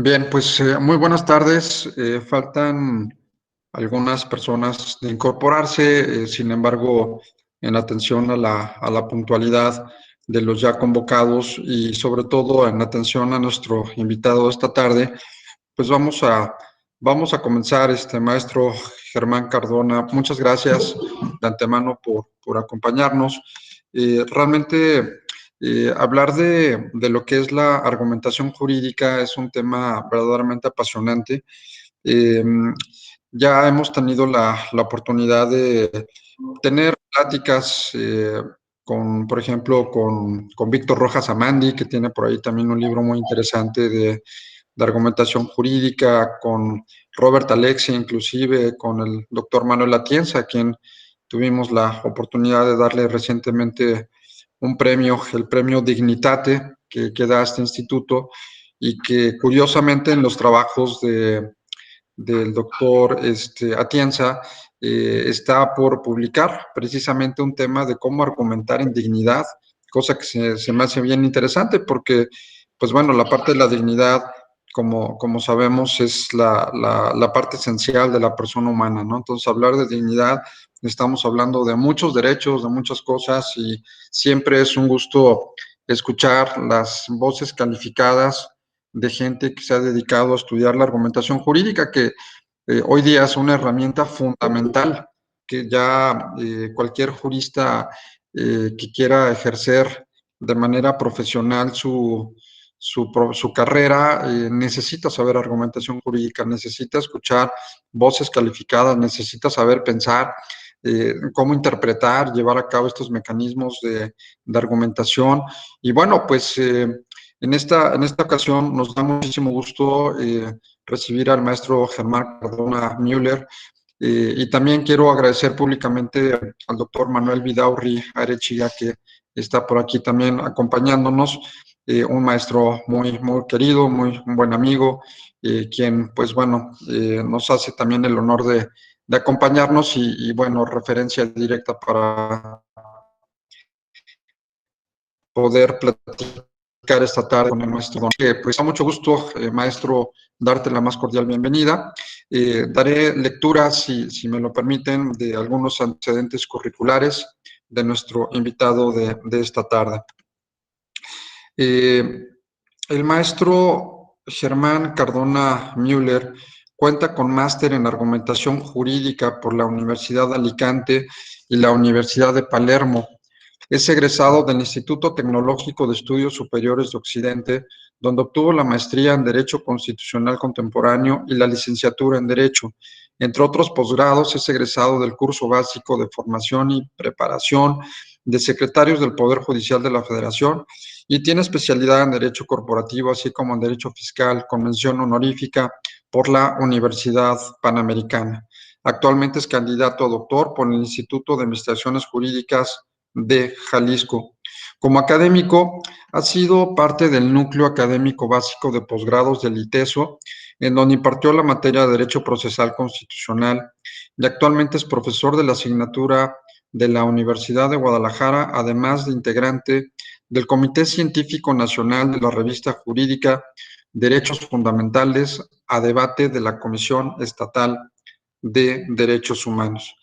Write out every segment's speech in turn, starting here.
Bien, pues muy buenas tardes. Faltan algunas personas de incorporarse, sin embargo, en atención a la puntualidad de los ya convocados y sobre todo en atención a nuestro invitado esta tarde, pues vamos a comenzar, maestro Germán Cardona. Muchas gracias de antemano por acompañarnos. Realmente hablar de lo que es la argumentación jurídica es un tema verdaderamente apasionante. Eh, ya hemos tenido la oportunidad de tener pláticas por ejemplo, con Víctor Rojas Amandi, que tiene por ahí también un libro muy interesante de argumentación jurídica, con Robert Alexia, inclusive con el doctor Manuel Atienza, a quien tuvimos la oportunidad de darle recientemente un premio, el premio Dignitate, que da este instituto, y que curiosamente en los trabajos del doctor Atienza está por publicar precisamente un tema de cómo argumentar en dignidad, cosa que se me hace bien interesante porque, pues bueno, la parte de la dignidad, como sabemos, es la parte esencial de la persona humana, ¿no? Entonces, hablar de dignidad, estamos hablando de muchos derechos, de muchas cosas, y siempre es un gusto escuchar las voces calificadas de gente que se ha dedicado a estudiar la argumentación jurídica, que hoy día es una herramienta fundamental que ya cualquier jurista que quiera ejercer de manera profesional su carrera necesita saber argumentación jurídica, necesita escuchar voces calificadas, necesita saber pensar, cómo interpretar, llevar a cabo estos mecanismos de argumentación. Y bueno, pues en esta ocasión nos da muchísimo gusto recibir al maestro Germán Cardona Müller. Y también quiero agradecer públicamente al doctor Manuel Vidaurri Arechiga, que está por aquí también acompañándonos, un maestro muy, muy querido, un buen amigo, quien, pues bueno, nos hace también el honor de acompañarnos y, bueno, referencia directa para poder platicar esta tarde con el maestro Don. Pues a mucho gusto, maestro, darte la más cordial bienvenida. Daré lectura, si me lo permiten, de algunos antecedentes curriculares de nuestro invitado de esta tarde. El maestro Germán Cardona Müller cuenta con máster en argumentación jurídica por la Universidad de Alicante y la Universidad de Palermo. Es egresado del Instituto Tecnológico de Estudios Superiores de Occidente, donde obtuvo la maestría en Derecho Constitucional Contemporáneo y la licenciatura en Derecho. Entre otros posgrados, es egresado del curso básico de formación y preparación de secretarios del Poder Judicial de la Federación y tiene especialidad en Derecho Corporativo, así como en Derecho Fiscal, con mención honorífica por la Universidad Panamericana. Actualmente es candidato a doctor por el Instituto de Investigaciones Jurídicas de Jalisco. Como académico, ha sido parte del núcleo académico básico de posgrados del ITESO, en donde impartió la materia de Derecho Procesal Constitucional y actualmente es profesor de la asignatura de la Universidad de Guadalajara, además de integrante del Comité Científico Nacional de la Revista Jurídica Derechos Fundamentales a debate de la Comisión Estatal de Derechos Humanos.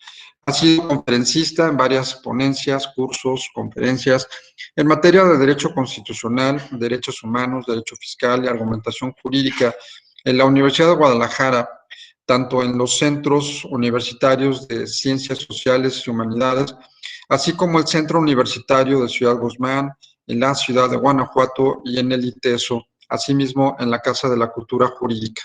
Ha sido conferencista en varias ponencias, cursos, conferencias en materia de derecho constitucional, derechos humanos, derecho fiscal y argumentación jurídica en la Universidad de Guadalajara, tanto en los centros universitarios de Ciencias Sociales y Humanidades, así como el Centro Universitario de Ciudad Guzmán, en la ciudad de Guanajuato y en el ITESO, asimismo en la Casa de la Cultura Jurídica.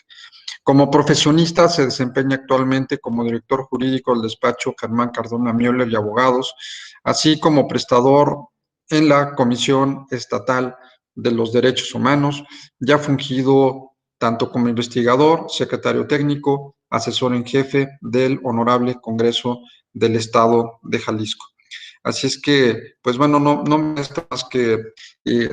Como profesionista se desempeña actualmente como director jurídico del despacho Germán Cardona Müller y Abogados, así como prestador en la Comisión Estatal de los Derechos Humanos. Ya ha fungido tanto como investigador, secretario técnico, asesor en jefe del Honorable Congreso del Estado de Jalisco. Así es que, pues bueno, no me resta más que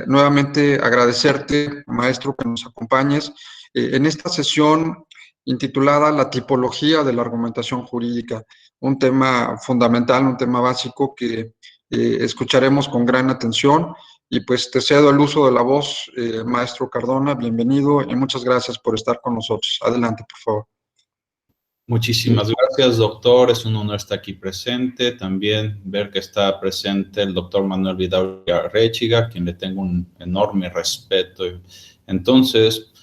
nuevamente agradecerte, maestro, que nos acompañes en esta sesión intitulada La tipología de la argumentación jurídica, un tema fundamental, un tema básico que escucharemos con gran atención Y pues te cedo el uso de la voz, maestro Cardona, bienvenido y muchas gracias por estar con nosotros. Adelante, por favor. Muchísimas gracias, doctor. Es un honor estar aquí presente. También ver que está presente el doctor Manuel Vidal Arechiga, quien le tengo un enorme respeto. Entonces,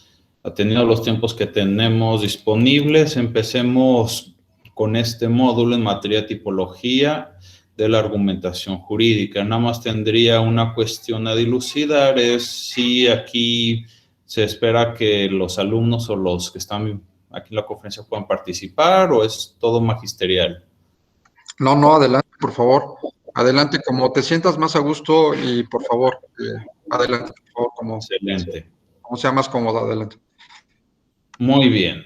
atendiendo los tiempos que tenemos disponibles, empecemos con este módulo en materia de tipología de la argumentación jurídica. Nada más tendría una cuestión a dilucidar, es si aquí se espera que los alumnos o los que están aquí en la conferencia puedan participar o es todo magisterial. No, adelante, por favor. Adelante, como te sientas más a gusto y por favor, adelante, por favor, Excelente. como sea más cómodo, adelante. Muy bien.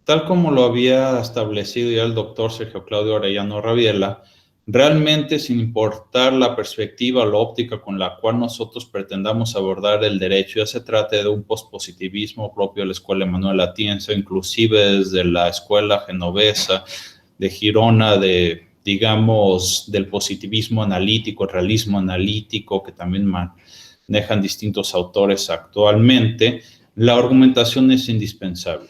Tal como lo había establecido ya el doctor Sergio Claudio Arellano Rabiela, realmente sin importar la perspectiva o la óptica con la cual nosotros pretendamos abordar el derecho, ya se trate de un pospositivismo propio de la Escuela Emanuel Atienza, inclusive desde la Escuela Genovesa de Girona, digamos, del positivismo analítico, el realismo analítico, que también manejan distintos autores actualmente, la argumentación es indispensable.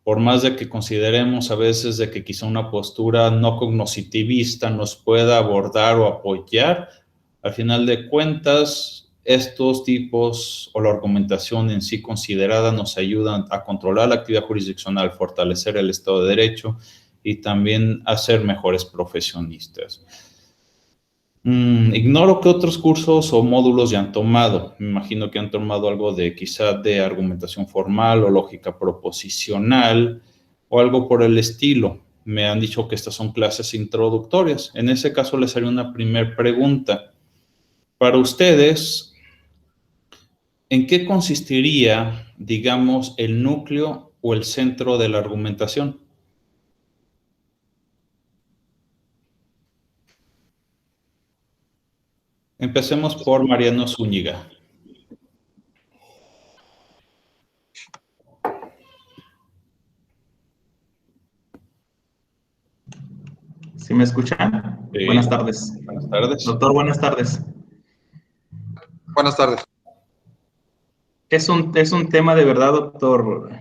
Por más de que consideremos a veces de que quizá una postura no cognitivista nos pueda abordar o apoyar, al final de cuentas, estos tipos o la argumentación en sí considerada nos ayudan a controlar la actividad jurisdiccional, fortalecer el Estado de Derecho y también a ser mejores profesionistas. Ignoro qué otros cursos o módulos ya han tomado. Me imagino que han tomado algo de quizá de argumentación formal o lógica proposicional o algo por el estilo. Me han dicho que estas son clases introductorias. En ese caso les haré una primera pregunta. Para ustedes, ¿en qué consistiría, digamos, el núcleo o el centro de la argumentación? Empecemos por Mariano Zúñiga. ¿Sí me escuchan? Sí. Buenas tardes. Buenas tardes. Doctor, buenas tardes. Buenas tardes. Es un tema de verdad, doctor.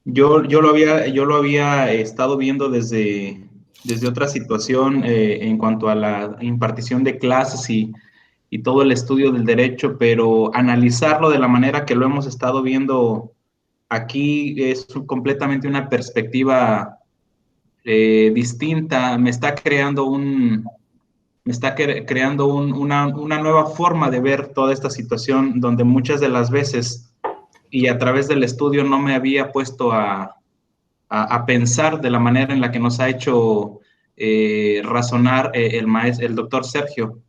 Yo lo había estado viendo desde otra situación en cuanto a la impartición de clases y todo el estudio del derecho, pero analizarlo de la manera que lo hemos estado viendo aquí es completamente una perspectiva distinta. Me está creando una nueva forma de ver toda esta situación donde muchas de las veces y a través del estudio no me había puesto a pensar de la manera en la que nos ha hecho razonar el doctor Sergio.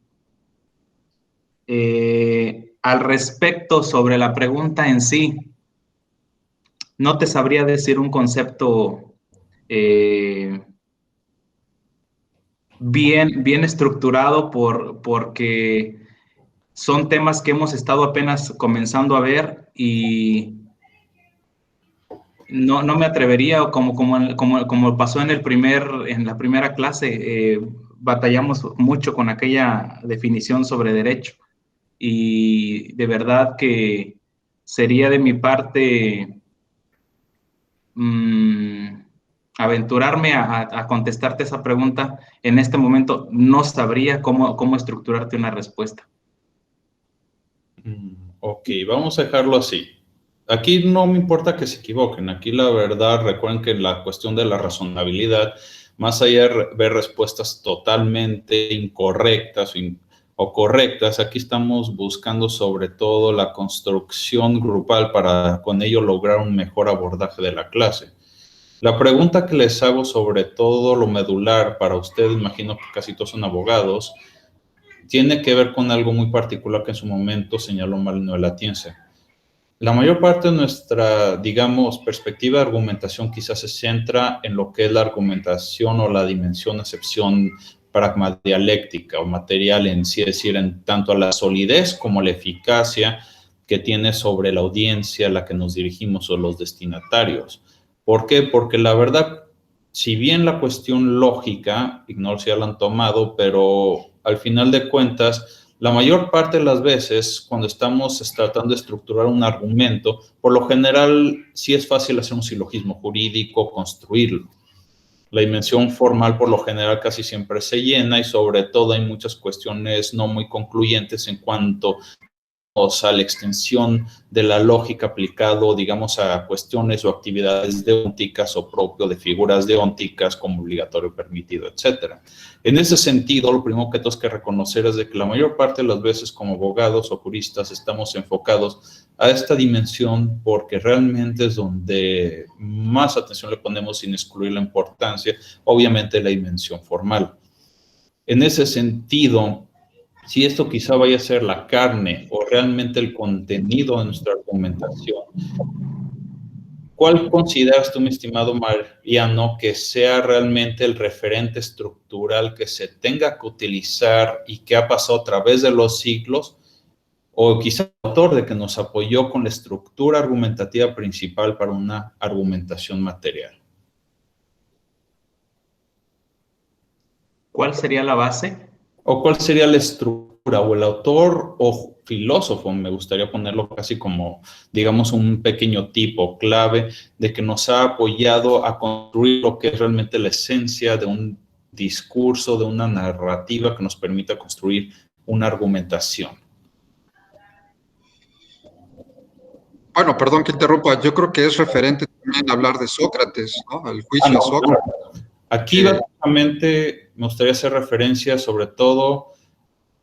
Al respecto sobre la pregunta en sí, no te sabría decir un concepto bien estructurado porque son temas que hemos estado apenas comenzando a ver y no me atrevería, como pasó en la primera clase, batallamos mucho con aquella definición sobre derecho y de verdad que sería de mi parte aventurarme a contestarte esa pregunta. En este momento no sabría cómo estructurarte una respuesta. Ok, vamos a dejarlo así. Aquí no me importa que se equivoquen. Aquí la verdad, recuerden que la cuestión de la razonabilidad, más allá de ver respuestas totalmente incorrectas o correctas, aquí estamos buscando sobre todo la construcción grupal para con ello lograr un mejor abordaje de la clase. La pregunta que les hago sobre todo lo medular para ustedes, imagino que casi todos son abogados, tiene que ver con algo muy particular que en su momento señaló Manuel Atienza. La mayor parte de nuestra, digamos, perspectiva de argumentación quizás se centra en lo que es la argumentación o la dimensión, acepción pragmadialéctica o material en sí, es decir, en tanto a la solidez como la eficacia que tiene sobre la audiencia a la que nos dirigimos o los destinatarios. ¿Por qué? Porque la verdad, si bien la cuestión lógica, ignoro si ya la han tomado, pero al final de cuentas, la mayor parte de las veces, cuando estamos tratando de estructurar un argumento, por lo general sí es fácil hacer un silogismo jurídico, construirlo. La dimensión formal por lo general casi siempre se llena y sobre todo hay muchas cuestiones no muy concluyentes en cuanto a la extensión de la lógica aplicado, digamos, a cuestiones o actividades deónticas o propio de figuras deónticas como obligatorio, permitido, etcétera. En ese sentido, lo primero que tenemos que reconocer es de que la mayor parte de las veces como abogados o juristas estamos enfocados a esta dimensión porque realmente es donde más atención le ponemos sin excluir la importancia, obviamente, la dimensión formal. En ese sentido, si esto quizá vaya a ser la carne o realmente el contenido de nuestra argumentación, ¿cuál consideras tú, mi estimado Mariano, que sea realmente el referente estructural que se tenga que utilizar y que ha pasado a través de los siglos? O quizá el autor de que nos apoyó con la estructura argumentativa principal para una argumentación material. ¿Cuál sería la base? ¿O cuál sería la estructura o el autor o filósofo? Me gustaría ponerlo casi como, digamos, un pequeño tipo clave de que nos ha apoyado a construir lo que es realmente la esencia de un discurso, de una narrativa que nos permita construir una argumentación. Bueno, perdón que interrumpa, yo creo que es referente también hablar de Sócrates, ¿no? El juicio de Sócrates. Claro. Aquí básicamente me gustaría hacer referencia sobre todo,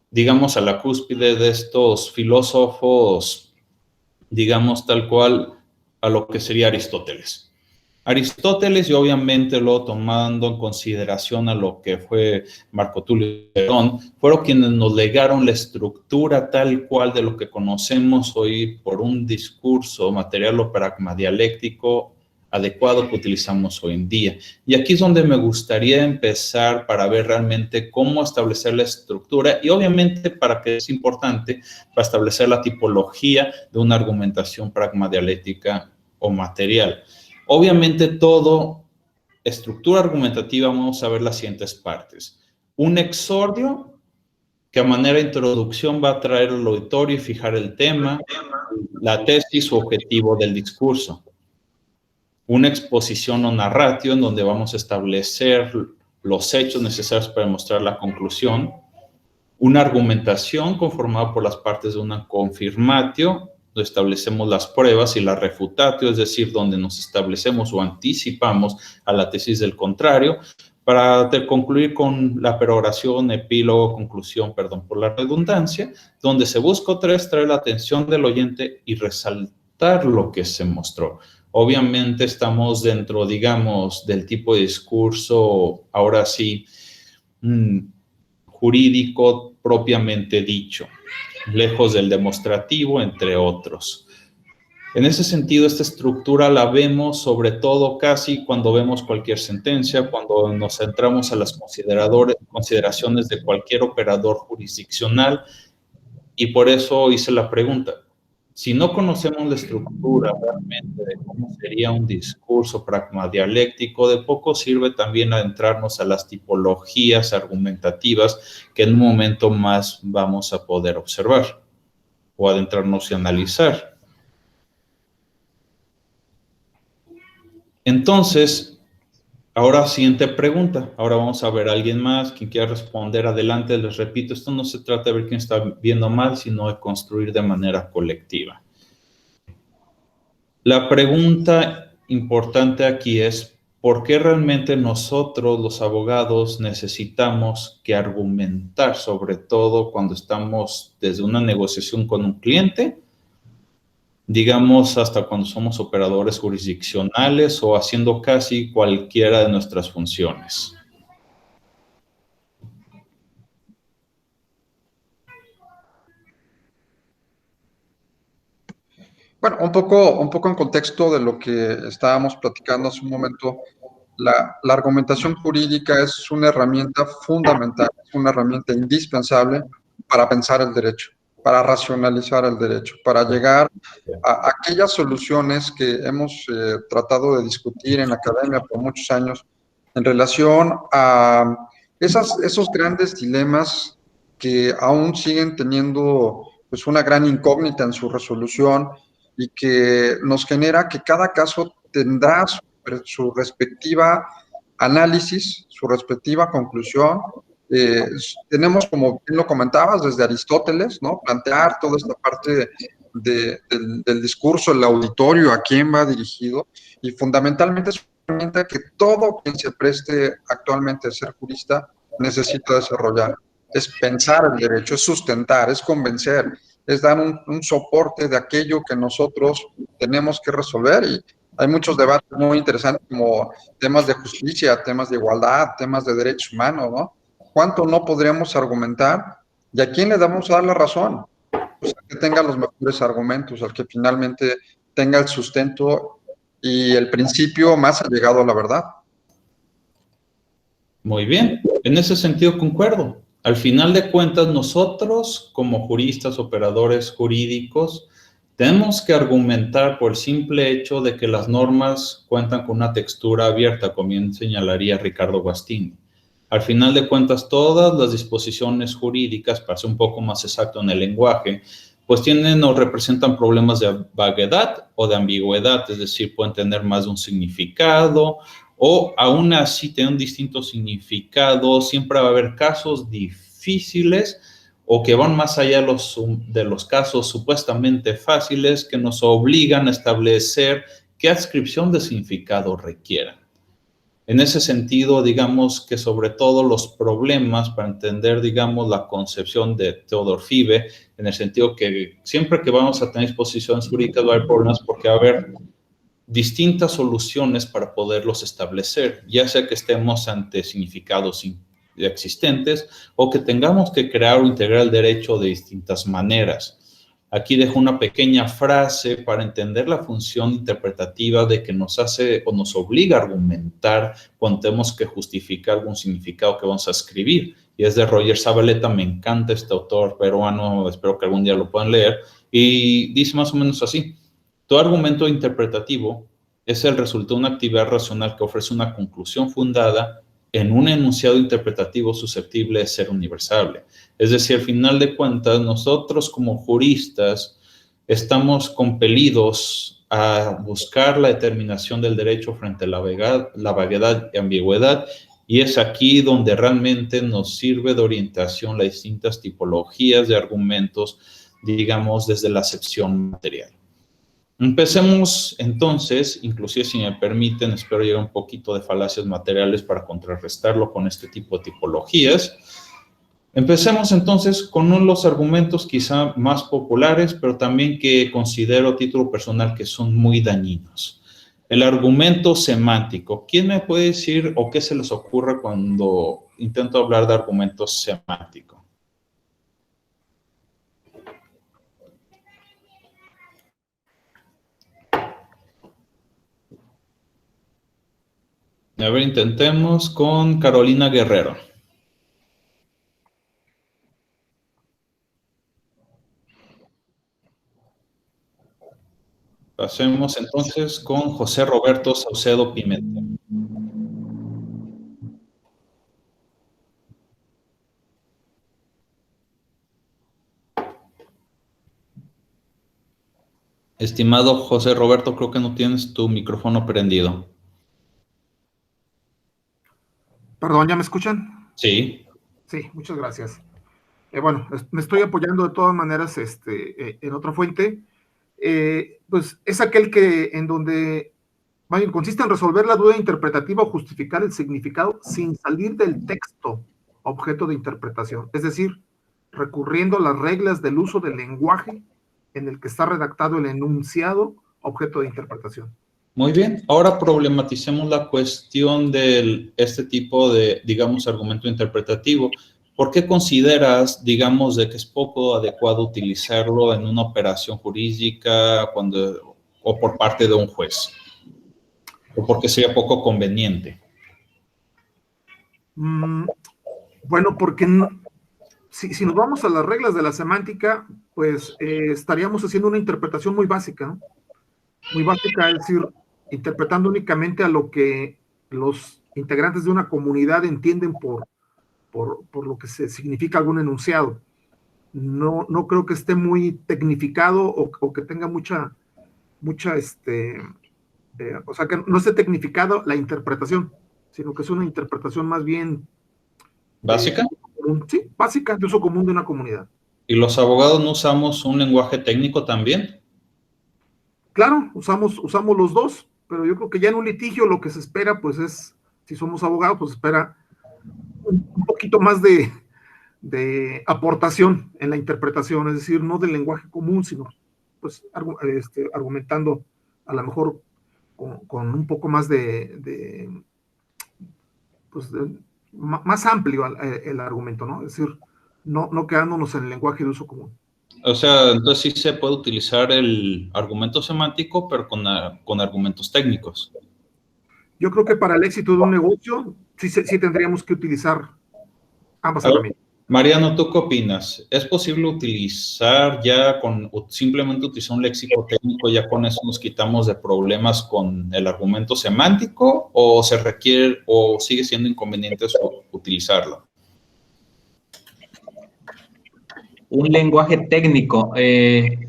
digamos, a la cúspide de estos filósofos, digamos, tal cual a lo que sería Aristóteles. Aristóteles y obviamente luego tomando en consideración a lo que fue Marco Tulio Cicerón, fueron quienes nos legaron la estructura tal cual de lo que conocemos hoy por un discurso material o pragmadialéctico adecuado que utilizamos hoy en día. Y aquí es donde me gustaría empezar para ver realmente cómo establecer la estructura y obviamente para que es importante para establecer la tipología de una argumentación pragmadialéctica o material. Obviamente todo estructura argumentativa vamos a ver las siguientes partes. Un exordio que a manera de introducción va a traer al auditorio y fijar el tema, la tesis o objetivo del discurso. Una exposición o narratio en donde vamos a establecer los hechos necesarios para demostrar la conclusión. Una argumentación conformada por las partes de una confirmatio, donde establecemos las pruebas, y la refutatio, es decir, donde nos establecemos o anticipamos a la tesis del contrario, para concluir con la peroración, epílogo, conclusión, perdón por la redundancia, donde se busca otra vez traer la atención del oyente y resaltar lo que se mostró. Obviamente estamos dentro, digamos, del tipo de discurso, ahora sí, jurídico propiamente dicho, lejos del demostrativo, entre otros. En ese sentido, esta estructura la vemos sobre todo casi cuando vemos cualquier sentencia, cuando nos centramos a las consideraciones de cualquier operador jurisdiccional, y por eso hice la pregunta. Si no conocemos la estructura realmente de cómo sería un discurso pragmadialéctico, de poco sirve también adentrarnos a las tipologías argumentativas que en un momento más vamos a poder observar o adentrarnos y analizar. Entonces, ahora siguiente pregunta. Ahora vamos a ver a alguien más, quien quiera responder, adelante. Les repito, esto no se trata de ver quién está viendo mal, sino de construir de manera colectiva. La pregunta importante aquí es, ¿por qué realmente nosotros, los abogados, necesitamos que argumentar, sobre todo cuando estamos desde una negociación con un cliente, digamos hasta cuando somos operadores jurisdiccionales o haciendo casi cualquiera de nuestras funciones? Bueno, un poco en contexto de lo que estábamos platicando hace un momento, la argumentación jurídica es una herramienta fundamental, es una herramienta indispensable para pensar el derecho, para racionalizar el derecho, para llegar a aquellas soluciones que hemos tratado de discutir en la academia por muchos años, en relación a esos grandes dilemas que aún siguen teniendo pues una gran incógnita en su resolución y que nos genera que cada caso tendrá su respectiva análisis, su respectiva conclusión. Tenemos, como bien lo comentabas, desde Aristóteles, ¿no? Plantear toda esta parte del discurso, el auditorio, a quién va dirigido, y fundamentalmente es una herramienta que todo quien se preste actualmente a ser jurista necesita desarrollar. Es pensar el derecho, es sustentar, es convencer, es dar un soporte de aquello que nosotros tenemos que resolver. Y hay muchos debates muy interesantes como temas de justicia, temas de igualdad, temas de derechos humanos, ¿no? ¿Cuánto no podríamos argumentar y a quién le damos a dar la razón? Pues al que tenga los mejores argumentos, al que finalmente tenga el sustento y el principio más allegado a la verdad. Muy bien, en ese sentido concuerdo. Al final de cuentas, nosotros como juristas, operadores jurídicos, tenemos que argumentar por el simple hecho de que las normas cuentan con una textura abierta, como bien señalaría Ricardo Guastini. Al final de cuentas, todas las disposiciones jurídicas, para ser un poco más exacto en el lenguaje, pues tienen o representan problemas de vaguedad o de ambigüedad, es decir, pueden tener más de un significado, o aún así tienen un distinto significado. Siempre va a haber casos difíciles o que van más allá de los casos supuestamente fáciles que nos obligan a establecer qué adscripción de significado requieran. En ese sentido, digamos que sobre todo los problemas para entender, digamos, la concepción de Theodor Fiebe, en el sentido que siempre que vamos a tener disposiciones jurídicas va a haber problemas porque va a haber distintas soluciones para poderlos establecer, ya sea que estemos ante significados existentes o que tengamos que crear o integrar el derecho de distintas maneras. Aquí dejo una pequeña frase para entender la función interpretativa de que nos hace o nos obliga a argumentar cuando tenemos que justificar algún significado que vamos a escribir. Y es de Roger Zabaleta, me encanta este autor peruano, espero que algún día lo puedan leer, y dice más o menos así: todo argumento interpretativo es el resultado de una actividad racional que ofrece una conclusión fundada en un enunciado interpretativo susceptible de ser universal. Es decir, al final de cuentas, nosotros como juristas estamos compelidos a buscar la determinación del derecho frente a la vaguedad y ambigüedad, y es aquí donde realmente nos sirve de orientación las distintas tipologías de argumentos, digamos, desde la acepción material. Empecemos entonces, inclusive si me permiten, espero llegar un poquito de falacias materiales para contrarrestarlo con este tipo de tipologías. Empecemos entonces con uno de los argumentos quizá más populares, pero también que considero a título personal que son muy dañinos. El argumento semántico. ¿Quién me puede decir o qué se les ocurre cuando intento hablar de argumento semántico? A ver, intentemos con Carolina Guerrero. Pasemos entonces con José Roberto Saucedo Pimentel. Estimado José Roberto, creo que no tienes tu micrófono prendido. Perdón, ¿ya me escuchan? Sí. Sí, muchas gracias. Bueno, me estoy apoyando de todas maneras en otra fuente. Pues es aquel que en donde consiste en resolver la duda interpretativa o justificar el significado sin salir del texto objeto de interpretación. Es decir, recurriendo a las reglas del uso del lenguaje en el que está redactado el enunciado objeto de interpretación. Muy bien, ahora problematicemos la cuestión de este tipo de, digamos, argumento interpretativo. ¿Por qué consideras, digamos, de que es poco adecuado utilizarlo en una operación jurídica o por parte de un juez? ¿O porque sería poco conveniente? Bueno, porque si nos vamos a las reglas de la semántica, pues estaríamos haciendo una interpretación muy básica, ¿no? Muy básica, es decir, interpretando únicamente a lo que los integrantes de una comunidad entienden por lo que significa algún enunciado. No creo que esté muy tecnificado o que tenga mucha o sea, que no esté tecnificado la interpretación, sino que es una interpretación más bien ¿Básica? Sí, básica, de uso común de una comunidad. ¿Y los abogados no usamos un lenguaje técnico también? Claro, usamos los dos, pero yo creo que ya en un litigio lo que se espera, pues es, si somos abogados, pues espera un poquito más de aportación en la interpretación, es decir, no del lenguaje común, sino pues argumentando a lo mejor con un poco más más amplio el argumento, ¿no? Es decir, no quedándonos en el lenguaje de uso común. O sea, entonces sí se puede utilizar el argumento semántico, pero con argumentos técnicos. Yo creo que para el éxito de un negocio sí tendríamos que utilizar ambas herramientas. Mariano, ¿tú qué opinas? ¿Es posible utilizar simplemente utilizar un léxico técnico, ya con eso nos quitamos de problemas con el argumento semántico, o se requiere, o sigue siendo inconveniente utilizarlo? Un lenguaje técnico. En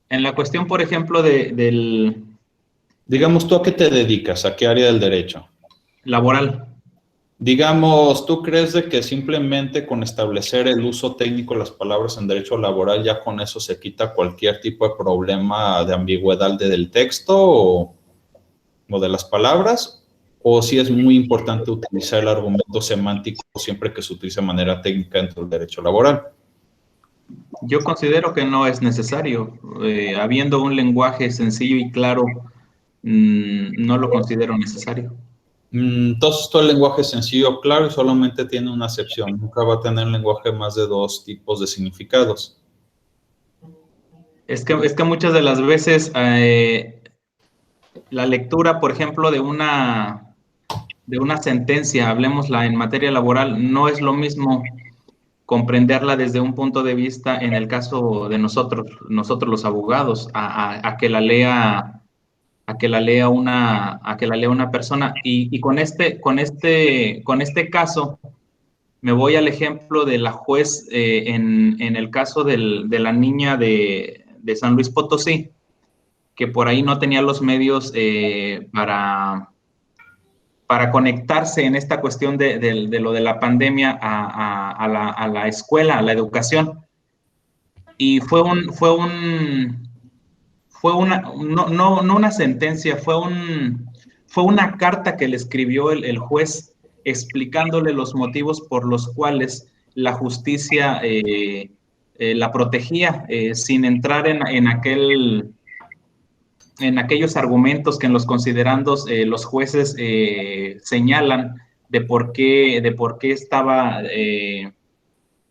la cuestión, por ejemplo, del... Digamos, ¿tú a qué te dedicas? ¿A qué área del derecho? Laboral. Digamos, ¿tú crees de que simplemente con establecer el uso técnico de las palabras en derecho laboral, ya con eso se quita cualquier tipo de problema de ambigüedad del texto o de las palabras? ¿O si es muy importante utilizar el argumento semántico siempre que se utilice de manera técnica dentro del derecho laboral? Yo considero que no es necesario. Habiendo un lenguaje sencillo y claro, no lo considero necesario. Entonces, todo el lenguaje es sencillo, claro, y solamente tiene una acepción. Nunca va a tener un lenguaje más de dos tipos de significados. Es que muchas de las veces la lectura, por ejemplo, de una sentencia, hablemosla en materia laboral, no es lo mismo comprenderla desde un punto de vista, en el caso de nosotros los abogados, a que la lea una persona. Y con este caso, me voy al ejemplo de la juez en el caso de la niña de San Luis Potosí, que por ahí no tenía los medios para conectarse en esta cuestión de lo de la pandemia a la escuela, a la educación. Y no una sentencia, fue una carta que le escribió el juez explicándole los motivos por los cuales la justicia la protegía, sin entrar en aquellos argumentos que en los considerandos los jueces señalan de por qué estaba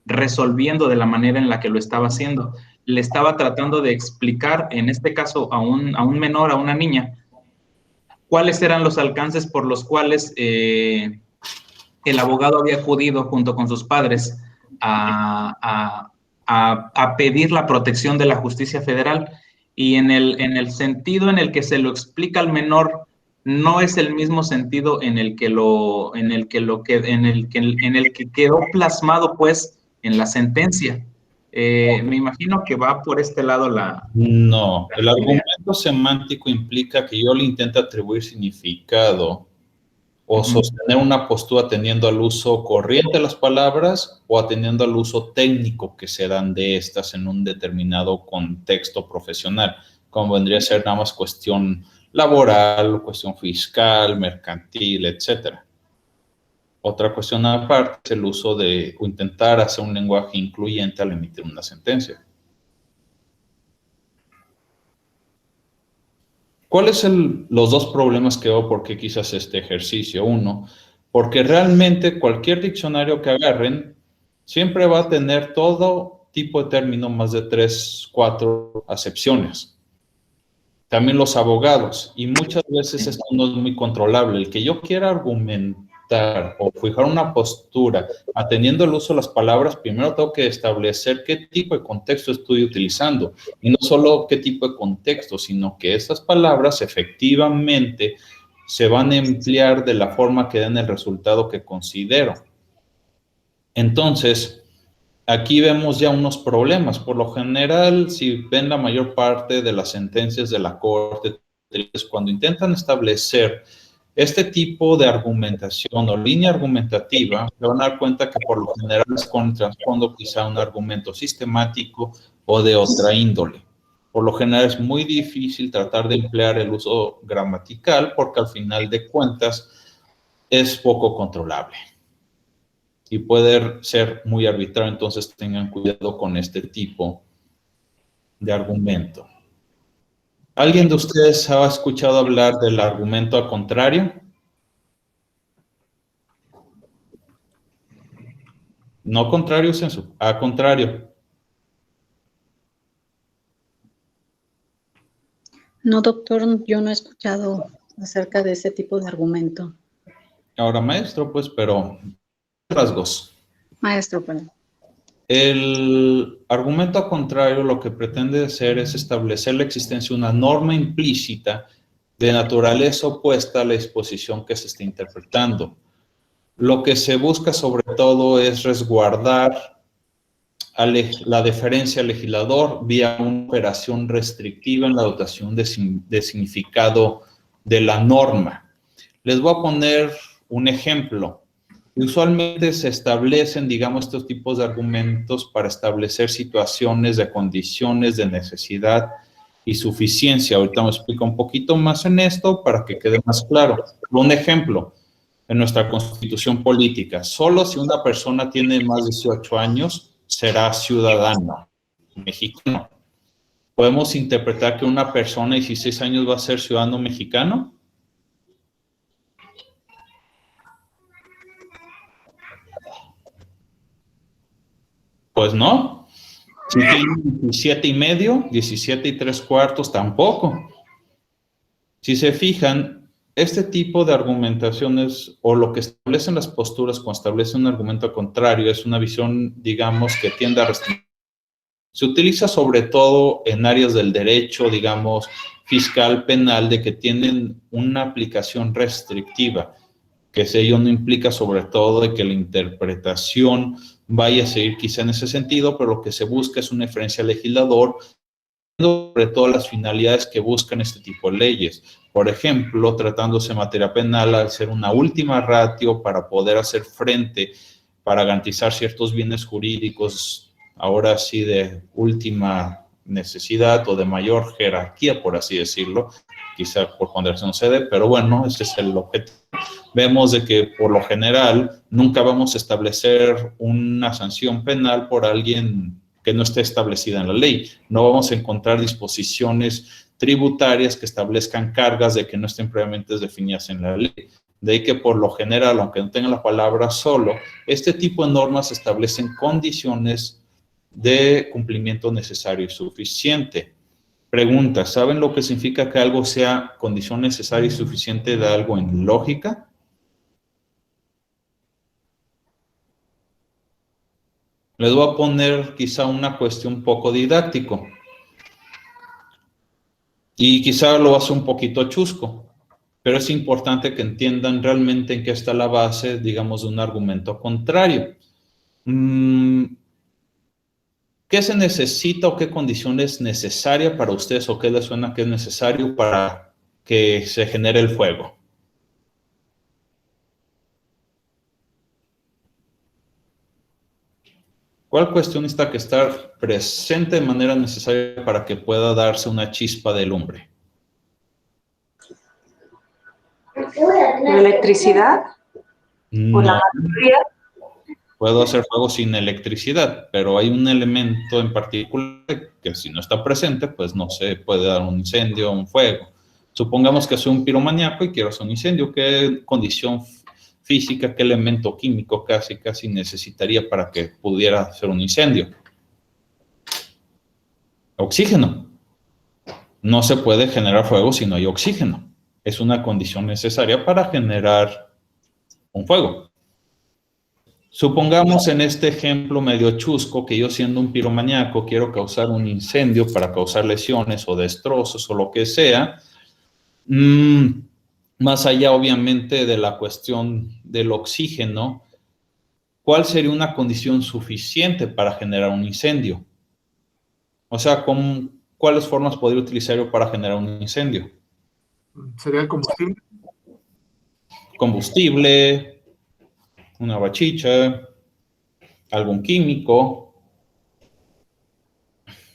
resolviendo de la manera en la que lo estaba haciendo. Le estaba tratando de explicar, en este caso a un menor, a una niña, cuáles eran los alcances por los cuales el abogado había acudido junto con sus padres a pedir la protección de la justicia federal. Y en el sentido en el que se lo explica al menor, no es el mismo sentido en el que quedó plasmado, pues, en la sentencia. Me imagino que va por este lado No, el argumento semántico implica que yo le intente atribuir significado o sostener una postura atendiendo al uso corriente de las palabras o atendiendo al uso técnico que se dan de estas en un determinado contexto profesional, como vendría a ser nada más cuestión laboral, cuestión fiscal, mercantil, etcétera. Otra cuestión aparte es el uso de o intentar hacer un lenguaje incluyente al emitir una sentencia. ¿Cuáles son los dos problemas que veo por qué quizás este ejercicio? Uno, porque realmente cualquier diccionario que agarren siempre va a tener todo tipo de término, más de 3, 4 acepciones. También los abogados, y muchas veces esto no es muy controlable. El que yo quiera argumentar o fijar una postura atendiendo el uso de las palabras, primero tengo que establecer qué tipo de contexto estoy utilizando, y no solo qué tipo de contexto, sino que estas palabras efectivamente se van a emplear de la forma que den el resultado que considero. Entonces, aquí vemos ya unos problemas. Por lo general, si ven la mayor parte de las sentencias de la Corte, cuando intentan establecer este tipo de argumentación o línea argumentativa, se van a dar cuenta que por lo general es con trasfondo quizá un argumento sistemático o de otra índole. Por lo general es muy difícil tratar de emplear el uso gramatical porque al final de cuentas es poco controlable y puede ser muy arbitrario, entonces tengan cuidado con este tipo de argumento. ¿Alguien de ustedes ha escuchado hablar del argumento a contrario? No contrario, Censo, a contrario. No, doctor, yo no he escuchado acerca de ese tipo de argumento. Ahora, maestro, pues, pero rasgos. Maestro, perdón. El argumento a contrario lo que pretende hacer es establecer la existencia de una norma implícita de naturaleza opuesta a la disposición que se está interpretando. Lo que se busca sobre todo es resguardar la deferencia al legislador vía una operación restrictiva en la dotación de significado de la norma. Les voy a poner un ejemplo. Usualmente se establecen, digamos, estos tipos de argumentos para establecer situaciones de condiciones de necesidad y suficiencia. Ahorita me explico un poquito más en esto para que quede más claro. Un ejemplo, en nuestra Constitución política, solo si una persona tiene más de 18 años será ciudadano mexicano. ¿Podemos interpretar que una persona de 16 años va a ser ciudadano mexicano? Pues no. Si tiene 17 y medio, 17 y 3/4 tampoco. Si se fijan, este tipo de argumentaciones o lo que establecen las posturas cuando establecen un argumento contrario es una visión, digamos, que tiende a restringir. Se utiliza sobre todo en áreas del derecho, digamos, fiscal, penal, de que tienen una aplicación restrictiva, que ello no implica sobre todo de que la interpretación vaya a seguir quizá en ese sentido, pero lo que se busca es una inferencia al legislador sobre todo las finalidades que buscan este tipo de leyes. Por ejemplo, tratándose de materia penal, al ser una última ratio para poder hacer frente, para garantizar ciertos bienes jurídicos, ahora sí de última necesidad o de mayor jerarquía, por así decirlo, quizá por ponderación cede, pero bueno, ese es el objetivo. Vemos de que por lo general nunca vamos a establecer una sanción penal por alguien que no esté establecida en la ley. No vamos a encontrar disposiciones tributarias que establezcan cargas de que no estén previamente definidas en la ley. De ahí que por lo general, aunque no tenga la palabra solo, este tipo de normas establecen condiciones de cumplimiento necesario y suficiente. Pregunta, ¿saben lo que significa que algo sea condición necesaria y suficiente de algo en lógica? Les voy a poner quizá una cuestión un poco didáctico. Y quizá lo hace un poquito chusco, pero es importante que entiendan realmente en qué está la base, digamos, de un argumento contrario. ¿Qué se necesita o qué condición es necesaria para ustedes o qué les suena que es necesario para que se genere el fuego? ¿Cuál cuestión está que estar presente de manera necesaria para que pueda darse una chispa de lumbre? ¿La electricidad? No. ¿O la batería? Puedo hacer fuego sin electricidad, pero hay un elemento en particular que si no está presente, pues no se puede dar un incendio o un fuego. Supongamos que soy un piromaníaco y quiero hacer un incendio. ¿Qué condición física, qué elemento químico casi necesitaría para que pudiera hacer un incendio? Oxígeno. No se puede generar fuego si no hay oxígeno. Es una condición necesaria para generar un fuego. Supongamos en este ejemplo medio chusco que yo siendo un piromaníaco quiero causar un incendio para causar lesiones o destrozos o lo que sea. más allá obviamente de la cuestión del oxígeno, ¿cuál sería una condición suficiente para generar un incendio? O sea, ¿cuáles formas podría utilizar yo para generar un incendio? ¿Sería el combustible? Combustible, una bachicha, algún químico,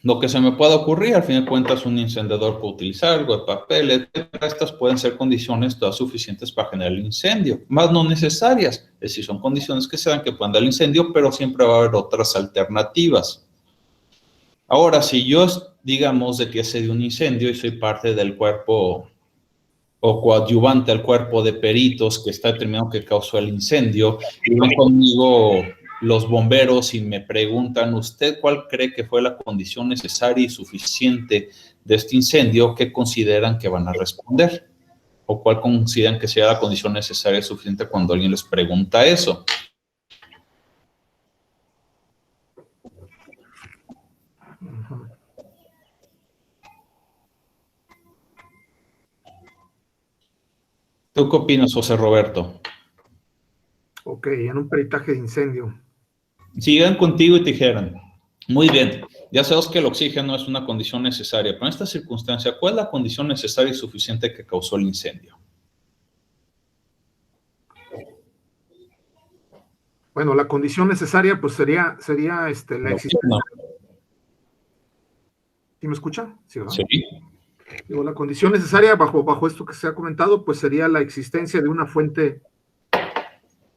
lo que se me pueda ocurrir. Al fin de cuentas, un encendedor puede utilizar algo de papel, etcétera. Estas pueden ser condiciones todas suficientes para generar el incendio, más no necesarias. Es decir, son condiciones que se dan que puedan dar el incendio, pero siempre va a haber otras alternativas. Ahora, si yo, digamos, de que se dio un incendio y soy parte del cuerpo o coadyuvante al cuerpo de peritos que está determinado que causó el incendio, y van conmigo los bomberos y me preguntan, ¿usted cuál cree que fue la condición necesaria y suficiente de este incendio? ¿Qué consideran que van a responder? ¿O cuál consideran que sea la condición necesaria y suficiente cuando alguien les pregunta eso? ¿Tú qué opinas, José Roberto? Ok, en un peritaje de incendio. Si llegan contigo y te dijeran, muy bien, ya sabes que el oxígeno es una condición necesaria, pero en esta circunstancia, ¿cuál es la condición necesaria y suficiente que causó el incendio? Bueno, la condición necesaria, pues sería la existencia. ¿Sí me escucha? Sí, ¿verdad? Sí. Digo, la condición necesaria bajo esto que se ha comentado, pues sería la existencia de una fuente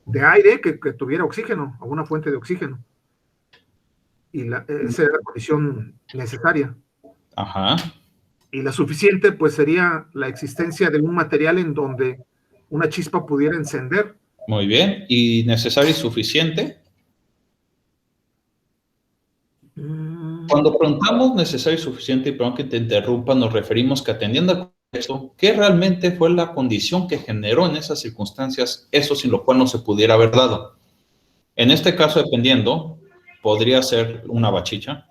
de aire que tuviera oxígeno, o una fuente de oxígeno. Y esa es la condición necesaria. Ajá. Y la suficiente, pues sería la existencia de un material en donde una chispa pudiera encender. Muy bien. ¿Y necesario y suficiente? Cuando preguntamos necesario y suficiente, y perdón que te interrumpa, nos referimos que atendiendo al contexto, ¿qué realmente fue la condición que generó en esas circunstancias eso sin lo cual no se pudiera haber dado? En este caso, dependiendo, podría ser una bachicha,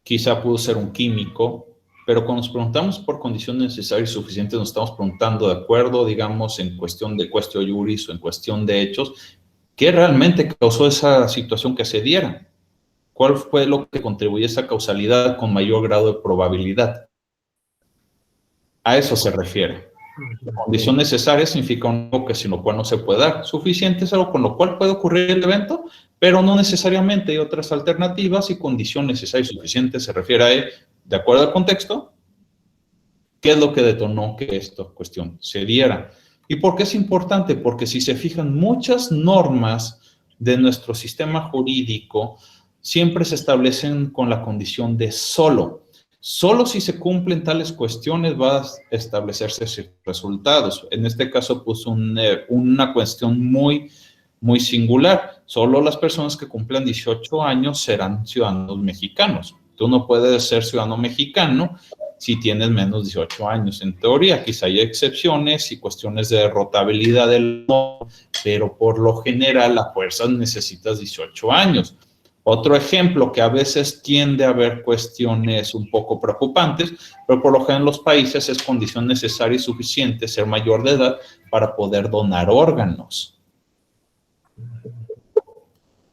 quizá pudo ser un químico, pero cuando nos preguntamos por condición necesaria y suficiente, nos estamos preguntando de acuerdo, digamos, en cuestión de cuestio iuris o en cuestión de hechos, ¿qué realmente causó esa situación que se diera? ¿Cuál fue lo que contribuyó a esa causalidad con mayor grado de probabilidad? A eso se refiere. Condición necesaria significa algo que sin lo cual no se puede dar. Suficiente es algo con lo cual puede ocurrir el evento, pero no necesariamente hay otras alternativas, y condición necesaria y suficiente se refiere a, de acuerdo al contexto, qué es lo que detonó que esta cuestión se diera. ¿Y por qué es importante? Porque si se fijan, muchas normas de nuestro sistema jurídico siempre se establecen con la condición de solo. Solo si se cumplen tales cuestiones va a establecerse resultados. En este caso puso una cuestión muy singular. Solo las personas que cumplan 18 años serán ciudadanos mexicanos. Tú no puedes ser ciudadano mexicano si tienes menos de 18 años. En teoría, quizá hay excepciones y cuestiones de rotabilidad del no, pero por lo general a fuerzas necesitas 18 años. Otro ejemplo que a veces tiende a haber cuestiones un poco preocupantes, pero por lo general en los países es condición necesaria y suficiente ser mayor de edad para poder donar órganos.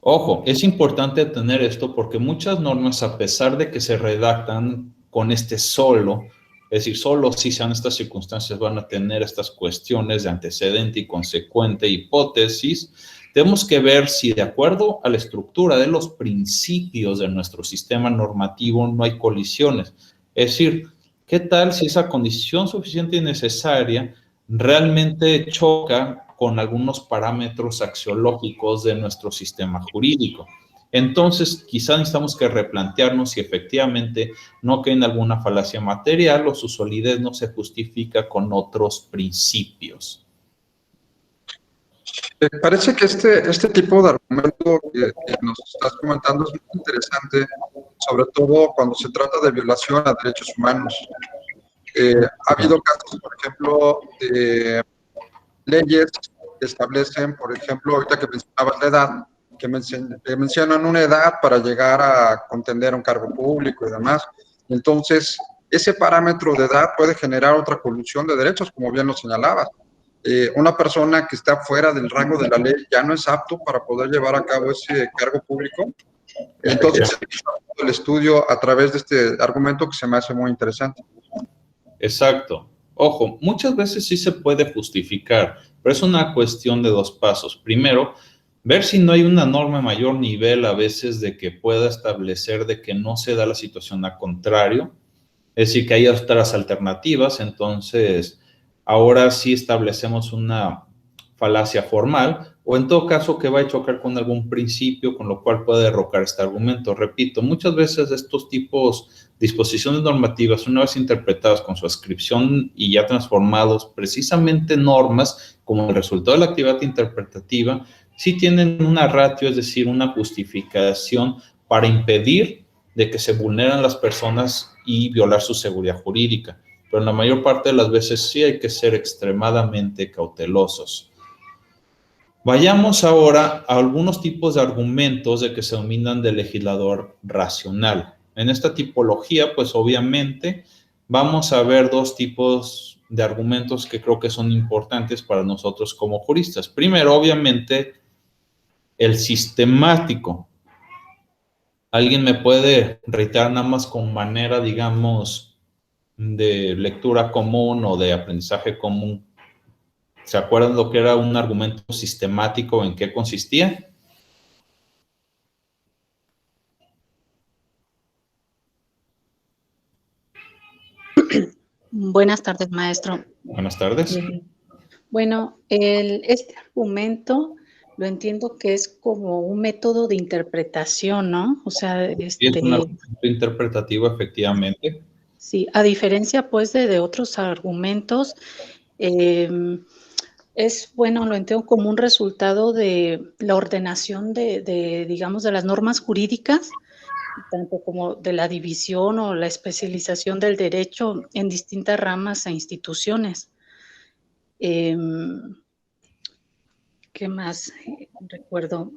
Ojo, es importante tener esto porque muchas normas, a pesar de que se redactan con este solo, es decir, solo si sean estas circunstancias van a tener estas cuestiones de antecedente y consecuente hipótesis, tenemos que ver si de acuerdo a la estructura de los principios de nuestro sistema normativo no hay colisiones. Es decir, ¿qué tal si esa condición suficiente y necesaria realmente choca con algunos parámetros axiológicos de nuestro sistema jurídico? Entonces, quizá necesitamos que replantearnos si efectivamente no cae en alguna falacia material o su solidez no se justifica con otros principios. Me parece que este tipo de argumento que nos estás comentando es muy interesante, sobre todo cuando se trata de violación a derechos humanos. Ha habido casos, por ejemplo, de leyes que establecen, por ejemplo, ahorita que mencionabas la edad, que mencionan una edad para llegar a contender un cargo público y demás. Entonces, ese parámetro de edad puede generar otra colusión de derechos, como bien lo señalabas. Una persona que está fuera del rango de la ley ya no es apto para poder llevar a cabo ese cargo público. Entonces, el estudio a través de este argumento que se me hace muy interesante. Exacto. Ojo, muchas veces sí se puede justificar, pero es una cuestión de dos pasos. Primero, ver si no hay una norma de mayor nivel a veces de que pueda establecer de que no se da la situación a contrario, es decir, que hay otras alternativas. Entonces, ahora sí establecemos una falacia formal, o en todo caso que va a chocar con algún principio, con lo cual puede derrocar este argumento. Repito, muchas veces estos tipos de disposiciones normativas, una vez interpretadas con su ascripción y ya transformados precisamente en normas, como el resultado de la actividad interpretativa, sí tienen una ratio, es decir, una justificación para impedir de que se vulneran las personas y violar su seguridad jurídica. Pero en la mayor parte de las veces sí hay que ser extremadamente cautelosos. Vayamos ahora a algunos tipos de argumentos de que se denominan de legislador racional. En esta tipología, pues obviamente vamos a ver dos tipos de argumentos que creo que son importantes para nosotros como juristas. Primero, obviamente, el sistemático. ¿Alguien me puede reiterar nada más con manera, digamos, de lectura común o de aprendizaje común? ¿Se acuerdan lo que era un argumento sistemático? ¿En qué consistía? Buenas tardes, maestro. Buenas tardes. Bueno, este argumento lo entiendo que es como un método de interpretación, ¿no? O sea, Sí, es un argumento interpretativo, efectivamente. Sí, a diferencia, pues, de otros argumentos, es, bueno, lo entiendo como un resultado de la ordenación digamos, de las normas jurídicas, tanto como de la división o la especialización del derecho en distintas ramas e instituciones. ¿Qué más recuerdo?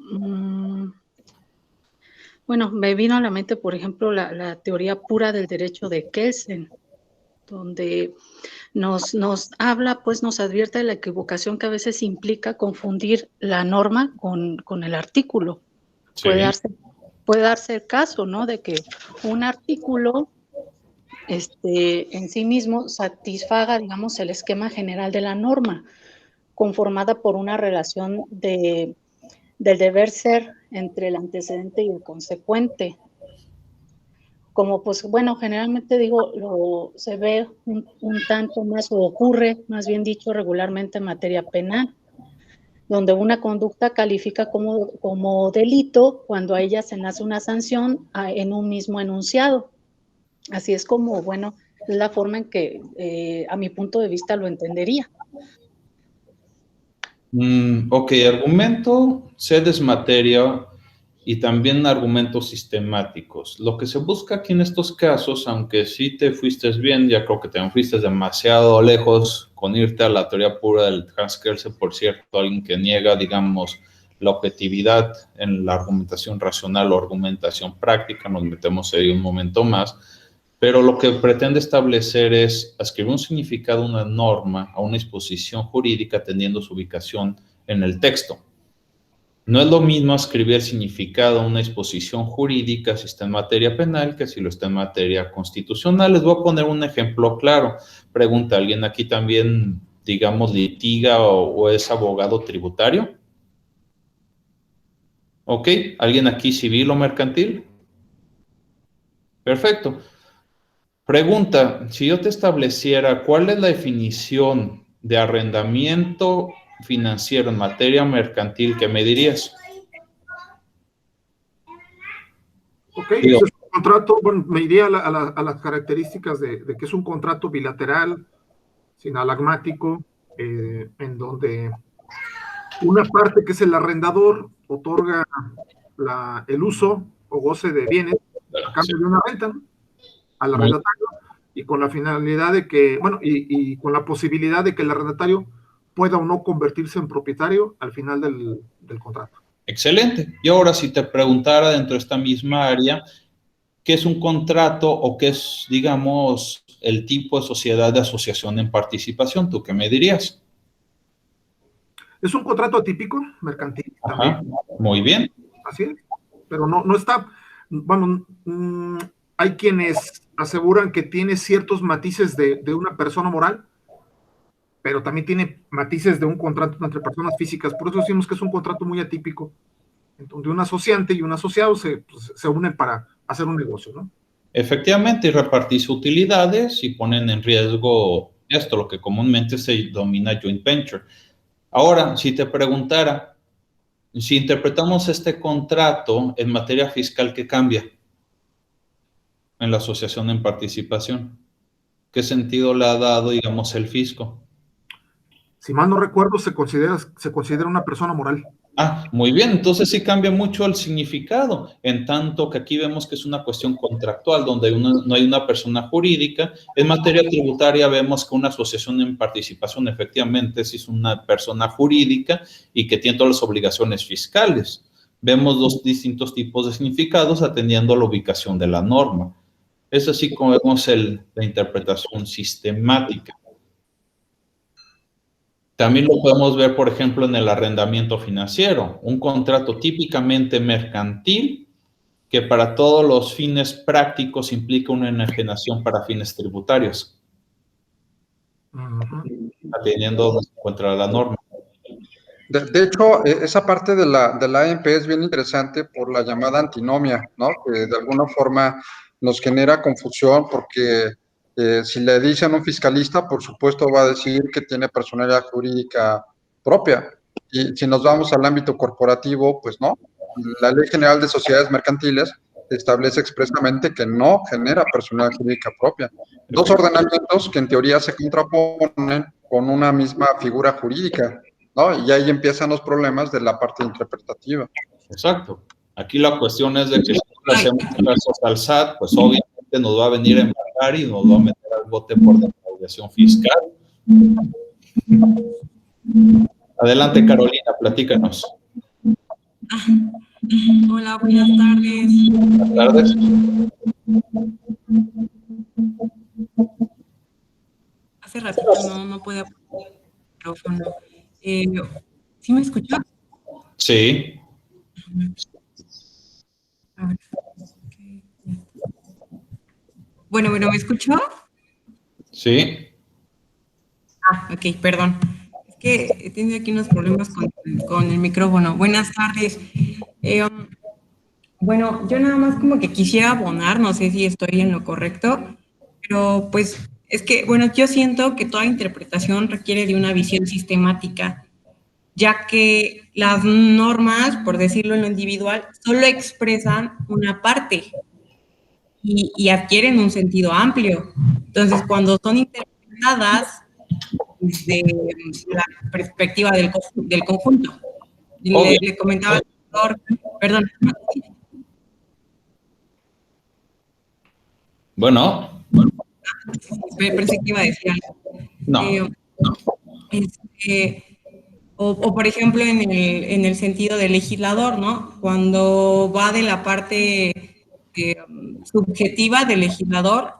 Bueno, me vino a la mente, por ejemplo, la teoría pura del derecho de Kelsen, donde nos habla, pues nos advierte de la equivocación que a veces implica confundir la norma con el artículo. Sí. Puede darse el caso, ¿no?, de que un artículo en sí mismo satisfaga, digamos, el esquema general de la norma, conformada por una relación del deber ser entre el antecedente y el consecuente. Como, pues, bueno, generalmente digo, se ve un tanto más, o ocurre, más bien dicho, regularmente en materia penal, donde una conducta califica como delito cuando a ella se nace una sanción en un mismo enunciado. Así es como, bueno, es la forma en que, a mi punto de vista, lo entendería. Ok, argumento, sedes materia y también argumentos sistemáticos. Lo que se busca aquí en estos casos, aunque sí te fuiste bien, ya creo que te fuiste demasiado lejos con irte a la teoría pura del Hans Kelsen, por cierto, alguien que niega, digamos, la objetividad en la argumentación racional o argumentación práctica, nos metemos ahí un momento más, pero lo que pretende establecer es ascribir un significado a una norma, a una disposición jurídica, teniendo su ubicación en el texto. No es lo mismo ascribir significado a una disposición jurídica si está en materia penal que si lo está en materia constitucional. Les voy a poner un ejemplo claro. Pregunta, ¿alguien aquí también, digamos, litiga o es abogado tributario? ¿Ok? ¿Alguien aquí civil o mercantil? Perfecto. Pregunta, si yo te estableciera cuál es la definición de arrendamiento financiero en materia mercantil, ¿qué me dirías? Ok, es un contrato, bueno, me iría a las características de que es un contrato bilateral, sinalagmático, en donde una parte, que es el arrendador, otorga el uso o goce de bienes a cambio de una renta, ¿no?, al arrendatario, y con la finalidad de que, bueno, y con la posibilidad de que el arrendatario pueda o no convertirse en propietario al final del contrato. Excelente. Y ahora, si te preguntara dentro de esta misma área, ¿qué es un contrato o qué es, digamos, es el tipo de sociedad de asociación en participación. ¿Tú qué me dirías? Es un contrato atípico, mercantil también. Ajá, muy bien. Así es. Pero no está, bueno, hay quienes aseguran que tiene ciertos matices de una persona moral, pero también tiene matices de un contrato entre personas físicas. Por eso decimos que es un contrato muy atípico, en donde un asociante y un asociado se unen para hacer un negocio, ¿no? Efectivamente, y repartirse utilidades y ponen en riesgo esto, lo que comúnmente se denomina joint venture. Ahora, si te preguntara, si interpretamos este contrato en materia fiscal, ¿qué cambia en la asociación en participación? ¿Qué sentido le ha dado, digamos, el fisco? Si mal no recuerdo, se considera una persona moral. Ah, muy bien, entonces sí cambia mucho el significado, en tanto que aquí vemos que es una cuestión contractual, donde no hay una persona jurídica. En materia tributaria vemos que una asociación en participación efectivamente sí es una persona jurídica y que tiene todas las obligaciones fiscales. Vemos dos distintos tipos de significados atendiendo a la ubicación de la norma. Es así como vemos la interpretación sistemática. También lo podemos ver, por ejemplo, en el arrendamiento financiero, un contrato típicamente mercantil que para todos los fines prácticos implica una enajenación para fines tributarios, atendiendo donde se encuentra la norma. De hecho, esa parte de la AMP es bien interesante por la llamada antinomia, ¿no? Que de alguna forma nos genera confusión porque si le dicen a un fiscalista, por supuesto va a decir que tiene personalidad jurídica propia. Y si nos vamos al ámbito corporativo, pues no. La Ley General de Sociedades Mercantiles establece expresamente que no genera personalidad jurídica propia. Dos ordenamientos que en teoría se contraponen con una misma figura jurídica, ¿no? Y ahí empiezan los problemas de la parte interpretativa. Exacto. Aquí la cuestión es de que si le hacemos casos al SAT, pues obviamente nos va a venir a embargar y nos va a meter al bote por defraudación fiscal. Adelante, Carolina, platícanos. Hola, buenas tardes. Buenas tardes. Hace ratito no pude apagar el micrófono. ¿Sí me escuchó? Sí. A ver. Bueno, ¿me escuchó? Sí. Ah, ok, perdón. Es que he tenido aquí unos problemas con el micrófono. Buenas tardes. Bueno, yo nada más como que quisiera abonar, no sé si estoy en lo correcto, pero pues es que, bueno, yo siento que toda interpretación requiere de una visión sistemática, ya que las normas, por decirlo en lo individual, solo expresan una parte y adquieren un sentido amplio. Entonces, cuando son interpretadas desde la perspectiva del conjunto, le comentaba al doctor, perdón. Bueno. Pensé que iba a decir algo. No. O por ejemplo, en el sentido del legislador, ¿no? Cuando va de la parte subjetiva del legislador,